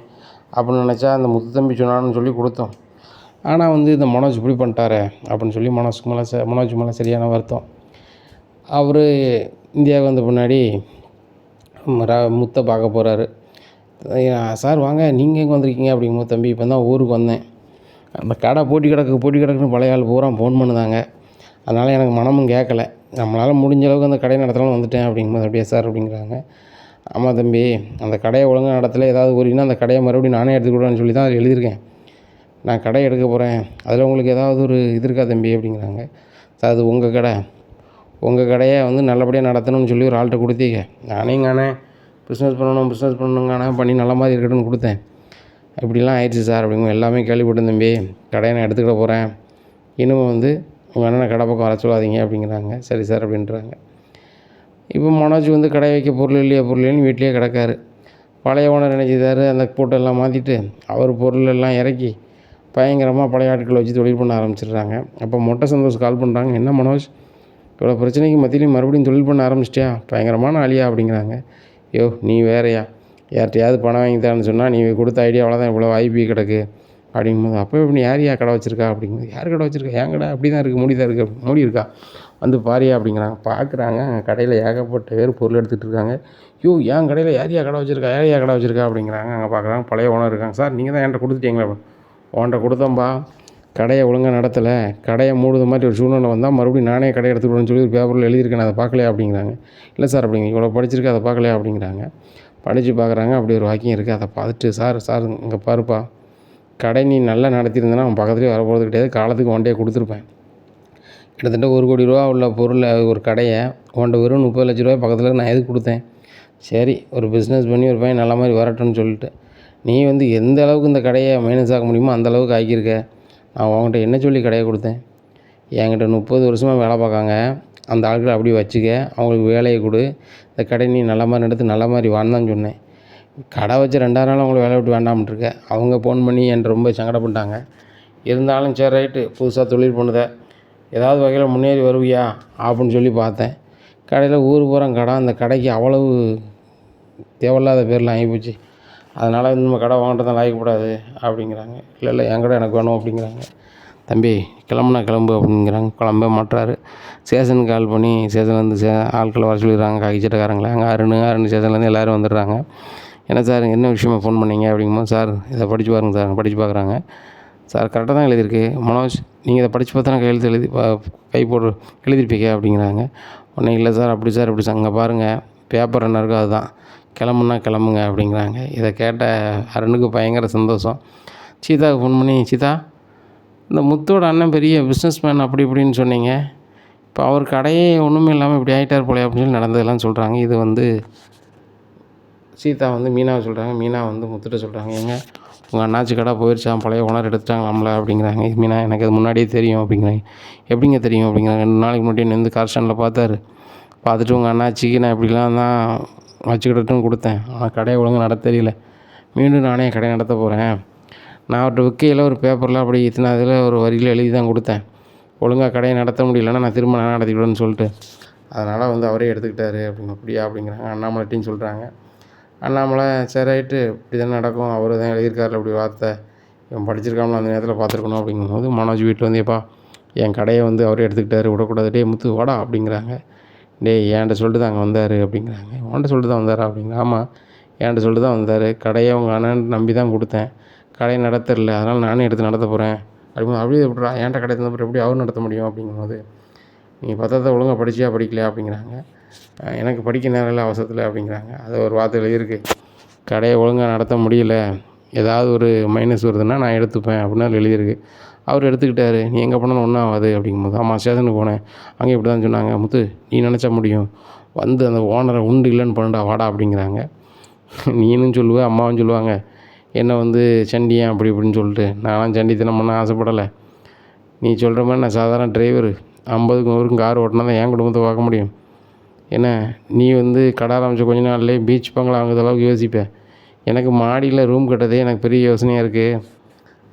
அப்படின்னு நினச்சா, அந்த முத்துத்தம்பி சொன்னான்னு சொல்லி கொடுத்தோம். ஆனால் வந்து இந்த மனோஜ் இப்படி பண்ணிட்டாரே அப்படின்னு சொல்லி மனோஜ் மேலே சரியான வருத்தம். அவர் இந்தியாவுக்கு வந்த பின்னாடி முத்தை பார்க்க போகிறாரு. சார் வாங்க, நீங்கள் எங்கே வந்திருக்கீங்க அப்படிங்கும்போது, தம்பி இப்போ தான் ஊருக்கு வந்தேன், அந்த கடை போட்டி கிடக்குன்னு பழைய ஆள் பூரா ஃபோன் பண்ணுதாங்க, அதனால் எனக்கு மனமும் கேட்கல, நம்மளால் முடிஞ்ச அளவுக்கு அந்த கடையை நடத்தலாம்னு வந்துட்டேன் அப்படிங்கும்போது, அப்படியே சார் அப்படிங்கிறாங்க. ஆமாம் தம்பி, அந்த கடையை ஒழுங்காக நடத்தல, ஏதாவது கூறினா அந்த கடையை மறுபடியும் நானே எடுத்துக்கிடுவேன்னு சொல்லி தான் அதில் எழுதியிருக்கேன், நான் கடை எடுக்க போகிறேன், அதில் உங்களுக்கு ஏதாவது ஒரு இது இருக்கா தம்பி அப்படிங்கிறாங்க. சார் அது உங்கள் கடையை வந்து நல்லபடியாக நடத்தணும்னு சொல்லி ஒரு ஆள்கிட்ட கொடுத்தீங்க, நானே பிஸ்னஸ் பண்ணணுங்கானே பண்ணி நல்ல மாதிரி இருக்கட்டும்னு கொடுத்தேன், இப்படிலாம் ஆயிடுச்சு சார் அப்படிங்க. எல்லாமே கேள்விப்பட்டேன் தம்பி, கடையை நான் எடுத்துக்கிட போகிறேன், இனிமேல் வந்து உங்கள் அண்ணனை கடை பக்கம் வர சொல்லாதீங்க அப்படிங்கிறாங்க. சரி சார் அப்படின்றாங்க. இப்போ மனோஜ் வந்து கடை வைக்க பொருள் இல்லைன்னு வீட்டிலேயே கிடக்காரு. பழைய ஓனர் என்ன செய்தார், அந்த பூட்டெல்லாம் மாற்றிட்டு அவர் பொருள் எல்லாம் இறக்கி பயங்கரமாக பழைய ஆட்களை வச்சு தொழில் பண்ண ஆரம்பிச்சிடுறாங்க. அப்போ மொட்டை சந்தோஷ் கால் பண்ணுறாங்க, என்ன மனோஜ் இவ்வளோ பிரச்சனைக்கு மத்தியிலையும் மறுபடியும் தொழில் பண்ண ஆரம்பிச்சிட்டியா, பயங்கரமான ஆளியா அப்படிங்கிறாங்க. யோ நீ வேறயா, யார்கிட்டையாவது பணம் வாங்கித்தான்னு சொன்னால் நீ கொடுத்த ஐடியா அவ்வளோதான், இவ்வளோ ஐபி கிடக்கு அப்படிங்கும்போது, அப்போ இப்படி யாரையா கடை வச்சிருக்கா அப்படிங்கும்போது, யார் கடை வச்சிருக்கா, என் கடை அப்படி தான் இருக்குது, மூடி தான் இருக்குது, மூடி இருக்கா, வந்து பாரியா அப்படிங்கிறாங்க. பார்க்குறாங்க கடையில் ஏகப்பட்ட பேர் பொருள் எடுத்துகிட்டு இருக்காங்க. யோ என் கடையில் யாரையா கடை வச்சிருக்கா, யாரையா கடை வச்சிருக்கா அப்படிங்கிறாங்க. அங்கே பார்க்குறாங்க பழைய ஓனர் இருக்காங்க. சார் நீங்கள் தான் என்கிட்ட கொடுத்துட்டீங்களா, உன்கிட்ட கொடுத்தோம்பா, கடையை ஒழுங்காக நடத்தலை, கடையை மூடுது மாதிரி ஒரு சூழ்நிலை வந்தால் மறுபடியும் நானே கடையை எடுத்துக்கிட்டேன்னு சொல்லி ஒரு பேப்பரில் எழுதியிருக்கேன், அதை பார்க்கலையா அப்படிங்கிறாங்க. இல்லை சார் அப்படிங்க, இவ்வளோ படிச்சிருக்கு அதை பார்க்கலையா அப்படிங்கிறாங்க. படித்து பார்க்குறாங்க, அப்படி ஒரு வாக்கியம் இருக்குது. அதை பார்த்துட்டு சார் இங்கே பாருப்பா, கடை நீ நல்லா நடத்தியிருந்தேன்னா அவன் பக்கத்துலேயே வரப்போகிறது கிடையாது, காலத்துக்கு ஒன்றையே கொடுத்துருப்பேன். கிட்டத்தட்ட 1 கோடி ரூபா உள்ள பொருளை ஒரு கடையை உன்ட்ட வெறும் 30 லட்ச ரூபாய் பக்கத்தில் நான் எதுக்கு கொடுத்தேன்? சரி ஒரு பிஸ்னஸ் பண்ணி ஒரு பையன் நல்ல மாதிரி வரட்டும்னு சொல்லிட்டு நீ வந்து எந்த அளவுக்கு இந்த கடையை மைனஸ் ஆக்க முடியுமோ அந்த அளவுக்கு ஆக்கியிருக்க. நான் உங்கள்கிட்ட என்ன சொல்லி கடையை கொடுத்தேன்? என்கிட்ட 30 வருஷமாக வேலை பார்க்காங்க, அந்த ஆட்களை அப்படி வச்சுக்க, அவங்களுக்கு வேலையை கொடு, இந்த கடை நீ நல்ல மாதிரி நடத்து, நல்ல மாதிரி வான்னு சொன்னேன். கடை வச்சு 2ஆவது நாள் அவங்களை வேலை விட்டு வேண்டாம்ட்டுருக்க. அவங்க ஃபோன் பண்ணி என்கிட்ட ரொம்ப சங்கடப்பட்டாங்க. இருந்தாலும் சரி ரைட்டு, புதுசாக தொழில் பண்ணுத, ஏதாவது வகையில் முன்னேறி வருவியா அப்படின்னு சொல்லி பார்த்தேன். கடையில் ஊர் பூரா கடை, அந்த கடைக்கு அவ்வளவு தேவையில்லாத பேர்லாம் ஆகிப்போச்சு. அதனால் நம்ம கடை வாங்கிட்டு தான் லாய்க்கப்படாது அப்படிங்கிறாங்க. இல்லை என் கடை எனக்கு வேணும் அப்படிங்கிறாங்க. தம்பி கிளம்புனா கிளம்பு அப்படிங்கிறாங்க. கிளம்ப மாட்டுறாரு. ஸ்டேஷனுக்கு கால் பண்ணி ஸ்டேஷன்லேருந்து ஆட்களை வர சொல்லிடுறாங்க, காய்ச்சட்டக்காரங்களே. அங்கே அருண் ஸ்டேஷன்லேருந்து எல்லோரும் வந்துடுறாங்க. என்ன சார் என்ன விஷயமா ஃபோன் பண்ணீங்க அப்படிங்கும்போது, சார் இதை படித்து பாருங்க சார். படித்து பார்க்குறாங்க. சார் கரெக்டாக தான் எழுதியிருக்கு மனோஜ், நீங்கள் இதை படித்து பார்த்தா கையெழுத்து கை போட்டு எழுதிருப்பீங்க அப்படிங்கிறாங்க. ஒன்றும் இல்லை சார், அப்படி சார் இப்படி சார், அங்கே பாருங்கள் பேப்பர் என்ன இருக்கோ அதுதான், கிளம்புனா கிளம்புங்க அப்படிங்கிறாங்க. இதை கேட்ட அருணுக்கு பயங்கர சந்தோஷம். சீதாவுக்கு ஃபோன் பண்ணி, சீதா இந்த முத்தோட அண்ணன் பெரிய பிஸ்னஸ் மேன் அப்படி இப்படின்னு சொன்னீங்க, இப்போ அவர் கடையே ஒன்றுமே இல்லாமல் இப்படி ஆகிட்டார் போலே அப்படின்னு சொல்லி நடந்ததெல்லாம் சொல்கிறாங்க. இது வந்து சீதா வந்து மீனாவை சொல்கிறாங்க. மீனா வந்து முத்துட்ட சொல்கிறாங்க, ஏங்க உங்கள் அண்ணாச்சி கடை போயிடுச்சான், பழைய ஓனர் எடுத்துட்டாங்க நம்மளை அப்படிங்கிறாங்க. மீனா எனக்கு அது முன்னாடியே தெரியும் அப்படிங்கிறாங்க. எப்படிங்க தெரியும் அப்படிங்கிறாங்க. 2 நாளைக்கு முன்னாடி நின்று கார் ஸ்டாண்டில் பார்த்துட்டு உங்கள் அண்ணாச்சிக்கு நான் இப்படிலாம் தான் வச்சுக்கிட்டுன்னு கொடுத்தேன், ஆனால் கடையை ஒழுங்காக நடத்த தெரியல, மீண்டும் நானே கடை நடத்த போகிறேன், நான் அவர்கிட்ட விற்கையில் ஒரு பேப்பரில் அப்படி இத்தனாதில் ஒரு வரியில் எழுதி தான் கொடுத்தேன், ஒழுங்காக கடையை நடத்த முடியலன்னா நான் திரும்ப நான் நடத்திக்கிடுவேன்னு சொல்லிட்டு அதனால் வந்து அவரே எடுத்துக்கிட்டாரு அப்படிங்க. அப்படியா அப்படிங்கிறாங்க. அண்ணாமலைட்டின்னு சொல்கிறாங்க. அண்ணாமலை சரி ரைட்டு இப்படி தான் நடக்கும், அவர் தான் எழுதியிருக்காரு அப்படி வார்த்தை, இவன் படிச்சிருக்காமல் அந்த நேரத்தில் பார்த்துருக்கணும் அப்படிங்கும்போது மனோஜ் வீட்டில் வந்து, எப்பா என் கடையை வந்து அவரே எடுத்துக்கிட்டாரு, விடக்கூடாது, டே முத்து வாடா அப்படிங்கிறாங்க. டேய் என்கிட்ட சொல்லிட்டு தான் அங்கே வந்தார் அப்படிங்கிறாங்க. உன்கிட்ட சொல்லிட்டு தான் வந்தாரா அப்படிங்க. ஆமாம் என்கிட்ட சொல்லிட்டு தான் வந்தார், கடையை உங்கள் அண்ணன் நம்பி தான் கொடுத்தேன், கடையை நடத்தல, அதனால் நானே எடுத்து நடத்த போகிறேன் அப்படிங்கும்போது, அப்படியே எப்படிடா என்கிட்ட கடை தந்தப்போ எப்படி அவர் நடத்த முடியும் அப்படிங்கும்போது, நீ பத்திரத்தை ஒழுங்காக படிச்சியா படிக்கலையா அப்படிங்கிறாங்க. எனக்கு படிக்க நேரம் இல்லை அவசரத்தில் அப்படிங்கிறாங்க. அது ஒரு வார்த்தை எழுதியிருக்கு, கடையை ஒழுங்காக நடத்த முடியல, ஏதாவது ஒரு மைனஸ் வருதுன்னா நான் எடுத்துப்பேன் அப்படின்னு எழுதியிருக்கு. அவர் எடுத்துக்கிட்டாரு, நீ எங்கே போனாலும் ஒன்றும் ஆகாது அப்படிங்கும்போது, ஆமாம் ஸ்டேஷனுக்கு போனேன், அங்கே இப்படி தான் சொன்னாங்க, முத்து நீ நினச்சா முடியும், வந்து அந்த ஓனரை உண்டு இல்லைன்னு பண்ணுடா வாடா அப்படிங்கிறாங்க. நீனும் சொல்லுவேன் அம்மாவும் சொல்லுவாங்க, என்னை வந்து சண்டியன் அப்படி இப்படின்னு சொல்லிட்டு, நானும் சண்டித்தனம் பண்ண ஆசைப்படலை, நீ சொல்கிற மாதிரி நான் சாதாரண டிரைவர், 50க்கும் 100க்கும் கார் ஓட்டினா தான் என் குடும்பத்தை பார்க்க முடியும், என்ன நீ வந்து கடை ஆரம்பித்த கொஞ்ச நாள்லேயே பீச் பங்களா வாங்குற அளவுக்கு யோசிப்பேன், எனக்கு மாடியில் ரூம் கட்டதே எனக்கு பெரிய யோசனையாக இருக்குது,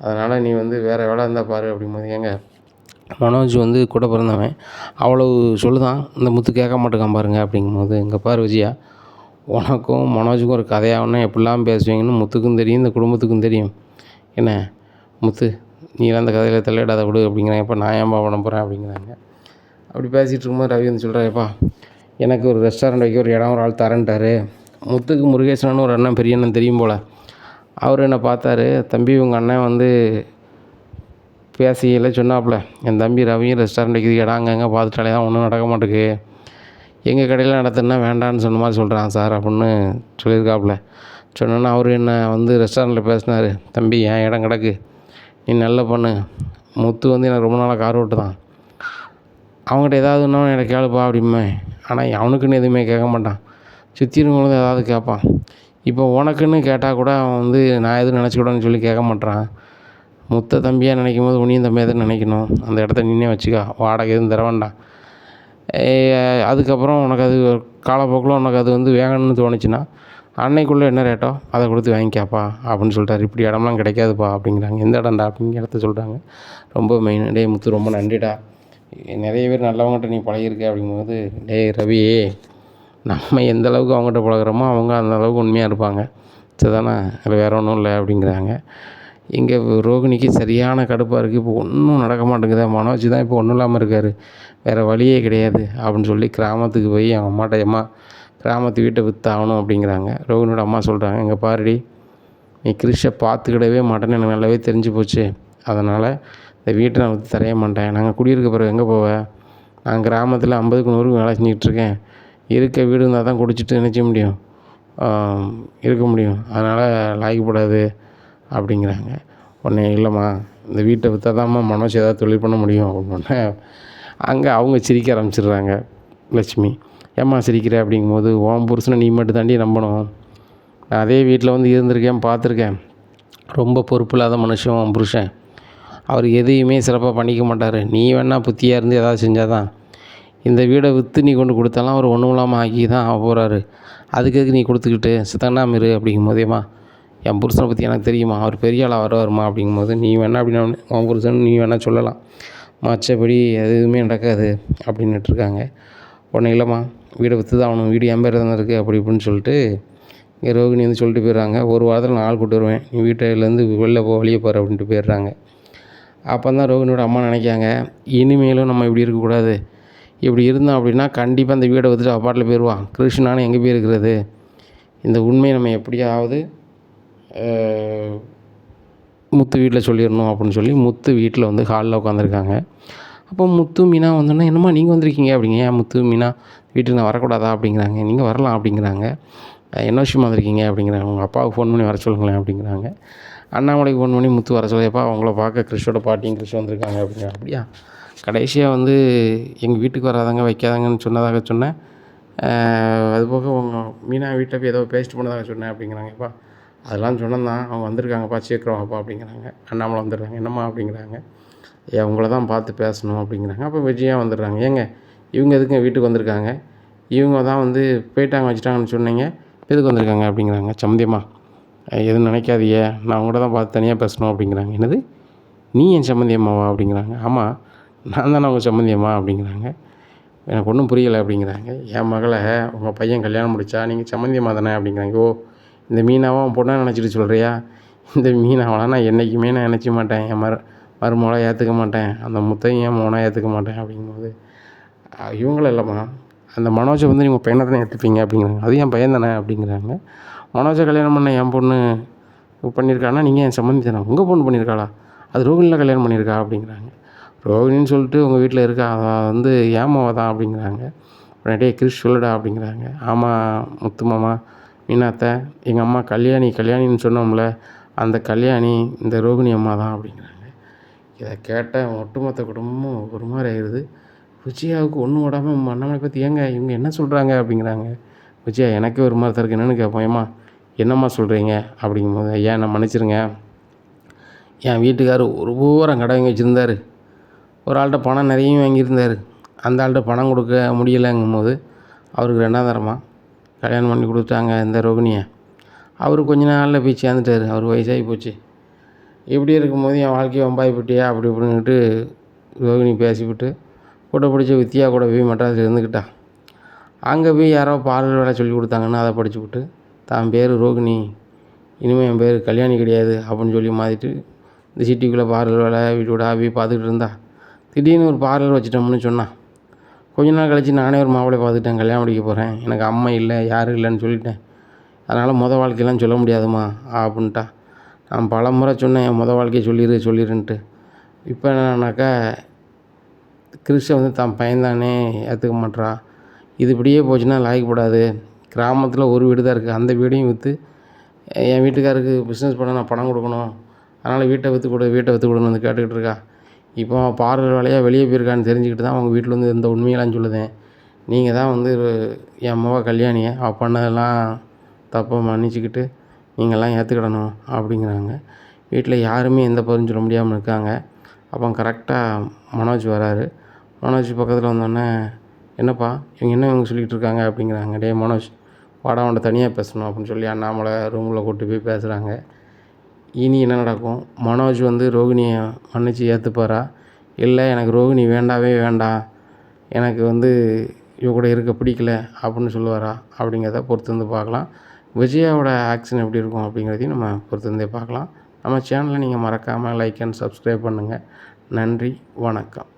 அதனால் நீ வந்து வேறு வேலை இருந்தால் பாரு அப்படிங்கும்போது, ஏங்க மனோஜ் வந்து கூட பிறந்தவன் அவ்வளவு சொல்லுதான், இந்த முத்து கேட்க மாட்டேக்கான் பாருங்க அப்படிங்கும்போது, இங்கே பாரு விஜயா, உனக்கும் மனோஜுக்கும் ஒரு கதையாகனா எப்படிலாம் பேசுவீங்கன்னு முத்துக்கும் தெரியும், இந்த குடும்பத்துக்கும் தெரியும், என்ன முத்து நீலாம் அந்த கதையில் தலையிடாத விடு அப்படிங்கிறாங்க. இப்போ நான் ஏன்பா பண்ண போகிறேன் அப்படிங்கிறாங்க. அப்படி பேசிகிட்டு இருக்கும்போது ரவி வந்து சொல்கிறாருப்பா, எனக்கு ஒரு ரெஸ்டாரண்ட் வைக்க ஒரு இடம் ஒரு ஆள் தரேன்ட்டார், முத்துக்கு முருகேசனன்னு ஒரு அண்ணன் பெரிய அண்ணன் தெரியும் போல், அவர் என்னை பார்த்தாரு, தம்பி உங்கள் அண்ணன் வந்து பேசியில் சொன்னாப்புல, என் தம்பி ரவியும் ரெஸ்டாரண்ட் வைக்கிறது இடம் அங்கங்கே பார்த்துட்டாலே தான் ஒன்றும் நடக்க மாட்டேக்கு, எங்கள் கடையில் நடத்துனா வேண்டான்னு சொன்ன மாதிரி சொல்கிறான் சார் அப்படின்னு சொல்லியிருக்காப்புல. சொன்னோன்னா அவர் என்ன வந்து ரெஸ்டாரண்ட்டில் பேசினார், தம்பி என் இடம் கிடக்கு, நீ நல்லா பண்ணு, முத்து வந்து எனக்கு ரொம்ப நாளாக கார் ஓட்டு தான், அவங்ககிட்ட ஏதாவது இன்னும் எனக்கு கேளுப்பா அப்படிமே, ஆனால் அவனுக்குன்னு எதுவுமே கேட்க மாட்டான், சுற்றி இருக்கவங்களும் ஏதாவது கேட்பான், இப்போ உனக்குன்னு கேட்டால் கூட அவன் வந்து நான் எதுவும் நினச்சிக்கூடாதுன்னு சொல்லி கேட்க மாட்டான், முத்த தம்பியாக நினைக்கும் போது உனியும் தம்பியாக தான் நினைக்கணும், அந்த இடத்த நின்னே வச்சுக்கா, வாடகை எதுவும் தர வேண்டாம், அதுக்கப்புறம் உனக்கு அது காலப்போக்கில் உனக்கு அது வந்து வேகணும்னு தோணுச்சுன்னா அன்னைக்குள்ளே என்ன ரேட்டோ அதை கொடுத்து வாங்கிக்காப்பா அப்படின்னு சொல்லிட்டாரு. இப்படி இடம்லாம் கிடைக்காதுப்பா அப்படிங்கிறாங்க. எந்த இடம்டா அப்படிங்கிற இடத்த சொல்கிறாங்க. ரொம்ப மெயின். டேய் முத்து ரொம்ப நன்றிடா, நிறைய பேர் நல்லவங்ககிட்ட நீ பழகிருக்க அப்படிங்கும்போது, டேய் ரவி, நம்ம எந்த அளவுக்கு அவங்ககிட்ட பழகுறோமோ அவங்க அந்த அளவுக்கு உண்மையாக இருப்பாங்க. சரிதானே, அதில் வேறு ஒன்றும் இல்லை அப்படிங்கிறாங்க. இங்கே ரோகிணிக்கு சரியான கடுப்பாக இருக்குது. இப்போ ஒன்றும் நடக்க மாட்டேங்குது. மனோஜ் தான் இப்போ ஒன்றும் இல்லாமல் இருக்கார், வேறு வழியே கிடையாது அப்படின்னு சொல்லி கிராமத்துக்கு போய் அவங்க அம்மாட்ட, அம்மா கிராமத்து வீட்டை விற்றாகணும் அப்படிங்கிறாங்க. ரோகிணியோட அம்மா சொல்கிறாங்க, இங்கே பாருடி, நீ கிறிஷை பார்த்துக்கிடவே மாட்டேன்னு எனக்கு நல்லாவே தெரிஞ்சு போச்சு. அதனால் இந்த வீட்டை நான் விற்று தரைய மாட்டேன். நாங்கள் குடியிருக்க பிறகு எங்கே போவேன்? நான் கிராமத்தில் 50க்கு 100க்கு வேலை செஞ்சிகிட்ருக்கேன். இருக்க வீடு இருந்தால் தான் குடிச்சிட்டு நினச்ச முடியும், இருக்க முடியும். அதனால் லாய்க்கப்படாது அப்படிங்கிறாங்க. உடனே இல்லைம்மா, இந்த வீட்டை விற்றா தான்ம்மா மனோஜ் ஏதாவது தொழில் பண்ண முடியும் அப்படின்னோடனே அங்கே அவங்க சிரிக்க ஆரம்பிச்சிடுறாங்க. லட்சுமி, ஏம்மா சிரிக்கிற அப்படிங்கும்போது, உன் புருஷனை நீ மட்டும் தாண்டி நம்பணும். நான் அதே வீட்டில் வந்து இருந்திருக்கேன், பார்த்துருக்கேன். ரொம்ப பொறுப்பு இல்லாத மனுஷன் உன் புருஷன். அவர் எதையுமே சிறப்பாக பண்ணிக்க மாட்டார். நீ வேணால் புத்தியாக இருந்து ஏதாவது செஞ்சால் தான். இந்த வீடை விற்று நீ கொண்டு கொடுத்தாலும் அவர் ஒன்றும் இல்லாமல் ஆக்கி தான் போகிறாரு. அதுக்கு நீ கொடுத்துக்கிட்டு சித்தனாம இரு அப்படிங்கும்போதேம்மா, என் புருஷனை பற்றி எனக்கு தெரியுமா, அவர் பெரிய ஆளாக வருவாருமா அப்படிங்கும்போது, நீ வேணா அப்படின்னா உன் புருஷன் நீ வேணால் சொல்லலாம், மற்றபடி எதுவுமே நடக்காது அப்படின்னுட்டுருக்காங்க. உடனே இல்லைம்மா, வீடை விற்று தான் ஆகணும், வீடு என் பேர் தானே இருக்குது அப்படி இப்படின்னு சொல்லிட்டு இங்கே ரோகிணி வந்து சொல்லிட்டு போயிடுறாங்க. ஒரு வாரத்தில் நான் ஆள் கூட்டு வருவேன், நீ வீட்டிலேருந்து வெளில வெளியே போகிற அப்படின்ட்டு போயிடுறாங்க. அப்போ தான் ரோகிணியோட அம்மா நினைக்காங்க, இனிமேலும் நம்ம இப்படி இருக்கக்கூடாது. இப்படி இருந்தோம் அப்படின்னா கண்டிப்பாக இந்த வீடை விற்றுட்டு அப்பாட்டில் போயிடுவான். கிருஷ்ணானு எங்கே போய் இருக்கிறது? இந்த உண்மையை நம்ம எப்படியாவது முத்து வீட்டில் சொல்லிடணும் அப்படின்னு சொல்லி முத்து வீட்டில் வந்து ஹாலில் உட்காந்துருக்காங்க. அப்போ முத்து மீனா வந்தோன்னா, என்னம்மா நீங்கள் வந்திருக்கீங்க அப்படிங்க. ஏன் முத்து மீனா வீட்டுக்கு நான் வரக்கூடாதா அப்படிங்கிறாங்க. நீங்கள் வரலாம் அப்படிங்கிறாங்க. என்ன விஷயமா வந்திருக்கீங்க அப்படிங்கிறாங்க. உங்கள் அப்பாவுக்கு ஃபோன் பண்ணி வர சொல்லுங்களேன் அப்படிங்கிறாங்க. அண்ணாமலைக்கு ஃபோன் பண்ணி முத்து வர சொல்லியப்பா, அவங்கள பார்க்க கிறிஷோட பாட்டியும் கிறிஷ் வந்திருக்காங்க அப்படிங்கிறாங்க. அப்படியா, கடைசியாக வந்து எங்கள் வீட்டுக்கு வராதாங்க வைக்காதாங்கன்னு சொன்னதாக சொன்னேன், அதுபோக உங்கள் மீனா வீட்டில் போய் ஏதோ பேசிட்டு போனதாக சொன்னேன் அப்படிங்கிறாங்கப்பா. அதெல்லாம் சொன்னேன் தான், அவங்க வந்திருக்காங்கப்பா, சீக்கிரம் வாப்பா அப்படிங்கிறாங்க. அண்ணாமலை வந்துடுறாங்க. என்னம்மா அப்படிங்கிறாங்க. ஏன் உங்களை தான் பார்த்து பேசணும் அப்படிங்கிறாங்க. அப்போ விஜயா வந்துடுறாங்க. ஏங்க இவங்க எதுக்குங்க வீட்டுக்கு வந்திருக்காங்க? இவங்க தான் வந்து போயிட்டாங்க வச்சுட்டாங்கன்னு சொன்னீங்க, எதுக்கு வந்திருக்காங்க அப்படிங்கிறாங்க. சம்மந்தியம்மா, எதுவும் நினைக்காதீங்க, நான் உங்கள்கிட்ட தான் பார்த்து தனியாக பேசணும் அப்படிங்கிறாங்க. என்னது, நீ என் சம்மந்தியம்மாவா அப்படிங்கிறாங்க. ஆமாம், நான் தானே உங்கள் சம்மந்தியம்மா அப்படிங்கிறாங்க. எனக்கு ஒன்றும் புரியலை அப்படிங்கிறாங்க. என் மகளை உங்கள் பையன் கல்யாணம் முடித்தா நீங்கள் சம்மந்தியம்மா தானே அப்படிங்கிறாங்க. ஓ, இந்த மீனாவை உன் பொண்ணாக நினச்சிட்டு சொல்கிறியா? இந்த மீனாவெலாம் நான் என்றைக்குமே நான் நினச்சிக்க மாட்டேன், என் மருமகளாக ஏற்றுக்க மாட்டேன், அந்த முத்தையும் என் மகனாக ஏற்றுக்க மாட்டேன் அப்படிங்கும்போது, இவங்களும் இல்லைம்மா, அந்த மனோஜை வந்து நீங்கள் பையனை தானே ஏற்றுப்பீங்க அப்படிங்கிறாங்க. அது என் பையன் தானே அப்படிங்கிறாங்க. மனோஜை கல்யாணம் பண்ண என் பொண்ணு பண்ணியிருக்கானா, நீங்கள் என் சம்மந்தி தானே, உங்கள் பொண்ணு பண்ணியிருக்காளா, அது ரோகிணியில் கல்யாணம் பண்ணியிருக்கா அப்படிங்கிறாங்க. ரோகிணின்னு சொல்லிட்டு உங்கள் வீட்டில் இருக்கா, அதை வந்து ஏமாவா தான் அப்படிங்கிறாங்க. உடனே கிறிஷ் சொல்லுடா அப்படிங்கிறாங்க. ஆமாம் முத்து மாமா, மீனாத்தை, எங்கள் அம்மா கல்யாணின்னு சொன்னோம்ல, அந்த கல்யாணி இந்த ரோகிணி அம்மா தான் அப்படிங்கிறாங்க. இதை கேட்ட ஒட்டுமொத்த குடும்பமும் ஒரு மாதிரி ஆயிடுது. விஜயாவுக்கு ஒன்றும் விடாமல் அண்ணாமலை பற்றி, ஏங்க இவங்க என்ன சொல்கிறாங்க அப்படிங்கிறாங்க. விஜயா எனக்கே ஒரு மாதிரி தருக்கு, என்னென்னு கேட்போம். ஏம்மா என்னம்மா சொல்கிறீங்க அப்படிங்கும்போது, ஐயா என்ன மன்னிச்சிருங்க, என் வீட்டுக்கார் ஒரு பூரம் கடை வாங்கி வச்சுருந்தார், ஒரு ஆள்கிட்ட பணம் நிறையும் வாங்கியிருந்தார், அந்த ஆள்கிட்ட பணம் கொடுக்க முடியலைங்கும்போது அவருக்கு 2ஆம் தரமாக கல்யாணம் பண்ணி கொடுத்தாங்க இந்த ரோகிணியை. அவர் கொஞ்ச நாளில் போய் சேர்ந்துட்டார், அவர் வயசாகி போச்சு. இப்படி இருக்கும்போது என் வாழ்க்கையை வம்பாய் போட்டியா அப்படி இப்படின்னுட்டு ரோகிணி பேசிவிட்டு கூட பிடிச்ச வித்தியா கூட போய் மெட்ராஸில் இருந்துக்கிட்டா. அங்கே போய் யாரோ பார்லர் வேலை சொல்லி கொடுத்தாங்கன்னு அதை படிச்சுவிட்டு, தான் பேர் ரோகிணி, இனிமேல் என் பேர் கல்யாணி கிடையாது அப்படின்னு சொல்லி மாற்றிட்டு இந்த சிட்டிக்குள்ளே பார்லர் வேலை வீட்டு விட போய் பார்த்துக்கிட்டு இருந்தா. திடீர்னு ஒரு பார்லர் வச்சுட்டோம்னு சொன்னான். கொஞ்ச நாள் கழிச்சு நானே ஒரு மாப்பிள்ளை பார்த்துக்கிட்டேன், கல்யாணம் முடிக்க போகிறேன், எனக்கு அம்மா இல்லை யாரும் இல்லைன்னு சொல்லிட்டேன், அதனால் வாழ்க்கையெல்லாம் சொல்ல முடியாதுமா அப்படின்ட்டா. நான் பல முறை சொன்னேன், என் வாழ்க்கையை சொல்லிடுன்ட்டு. இப்போ என்னன்னாக்கா கிறிஷை வந்து தான் பையன்தானே ஏற்றுக்க மாட்றா. இது இப்படியே போச்சுன்னா லாய்க்கப்படாது. கிராமத்தில் ஒரு வீடு தான் இருக்குது, அந்த வீடையும் விற்று என் வீட்டுக்காருக்கு பிஸ்னஸ் பண்ண நான் பணம் கொடுக்கணும், அதனால் வீட்டை விற்று கொடுன்னு வந்து கேட்டுக்கிட்டு இருக்கா. இப்போ பார்லர் வேலையாக வெளியே போயிருக்கான்னு தெரிஞ்சுக்கிட்டு தான் அவங்க வீட்டில் வந்து இந்த உண்மையெல்லாம் சொல்லுதேன். நீங்கள் தான் வந்து என் கல்யாணியை அவள் பண்ணதெல்லாம் தப்பை மன்னிச்சிக்கிட்டு நீங்கள்லாம் ஏற்றுக்கிடணும் அப்படிங்கிறாங்க. வீட்டில் யாருமே எந்த பதிலும் சொல்ல முடியாமல் இருக்காங்க. அப்போ கரெக்டாக மனோஜ் வராரு. மனோஜ் பக்கத்தில் வந்தோடனே, என்னப்பா இவங்க என்ன சொல்லிகிட்டு இருக்காங்க அப்படிங்கிறாங்க. டே மனோஜ், வாடா அவன்கிட்ட தனியாக பேசணும் அப்படின்னு சொல்லி அண்ணாமலை ரூமில் கூட்டி போய் பேசுகிறாங்க. இனி என்ன நடக்கும்? மனோஜ் வந்து ரோகிணியை மன்னிச்சு ஏற்றுப்பாரா? இல்லை எனக்கு ரோகிணி வேண்டாவே வேண்டாம், எனக்கு வந்து இவ கூட இருக்க பிடிக்கல அப்படின்னு சொல்லுவாரா? அப்படிங்கிறத பொறுத்து வந்து பார்க்கலாம். விஜயாவோட ஆக்ஷன் எப்படி இருக்கும் அப்படிங்கிறதையும் நம்ம பொறுத்து இருந்தே பார்க்கலாம். நம்ம சேனலை நீங்கள் மறக்காமல் லைக் அண்ட் சப்ஸ்கிரைப் பண்ணுங்கள். நன்றி, வணக்கம்.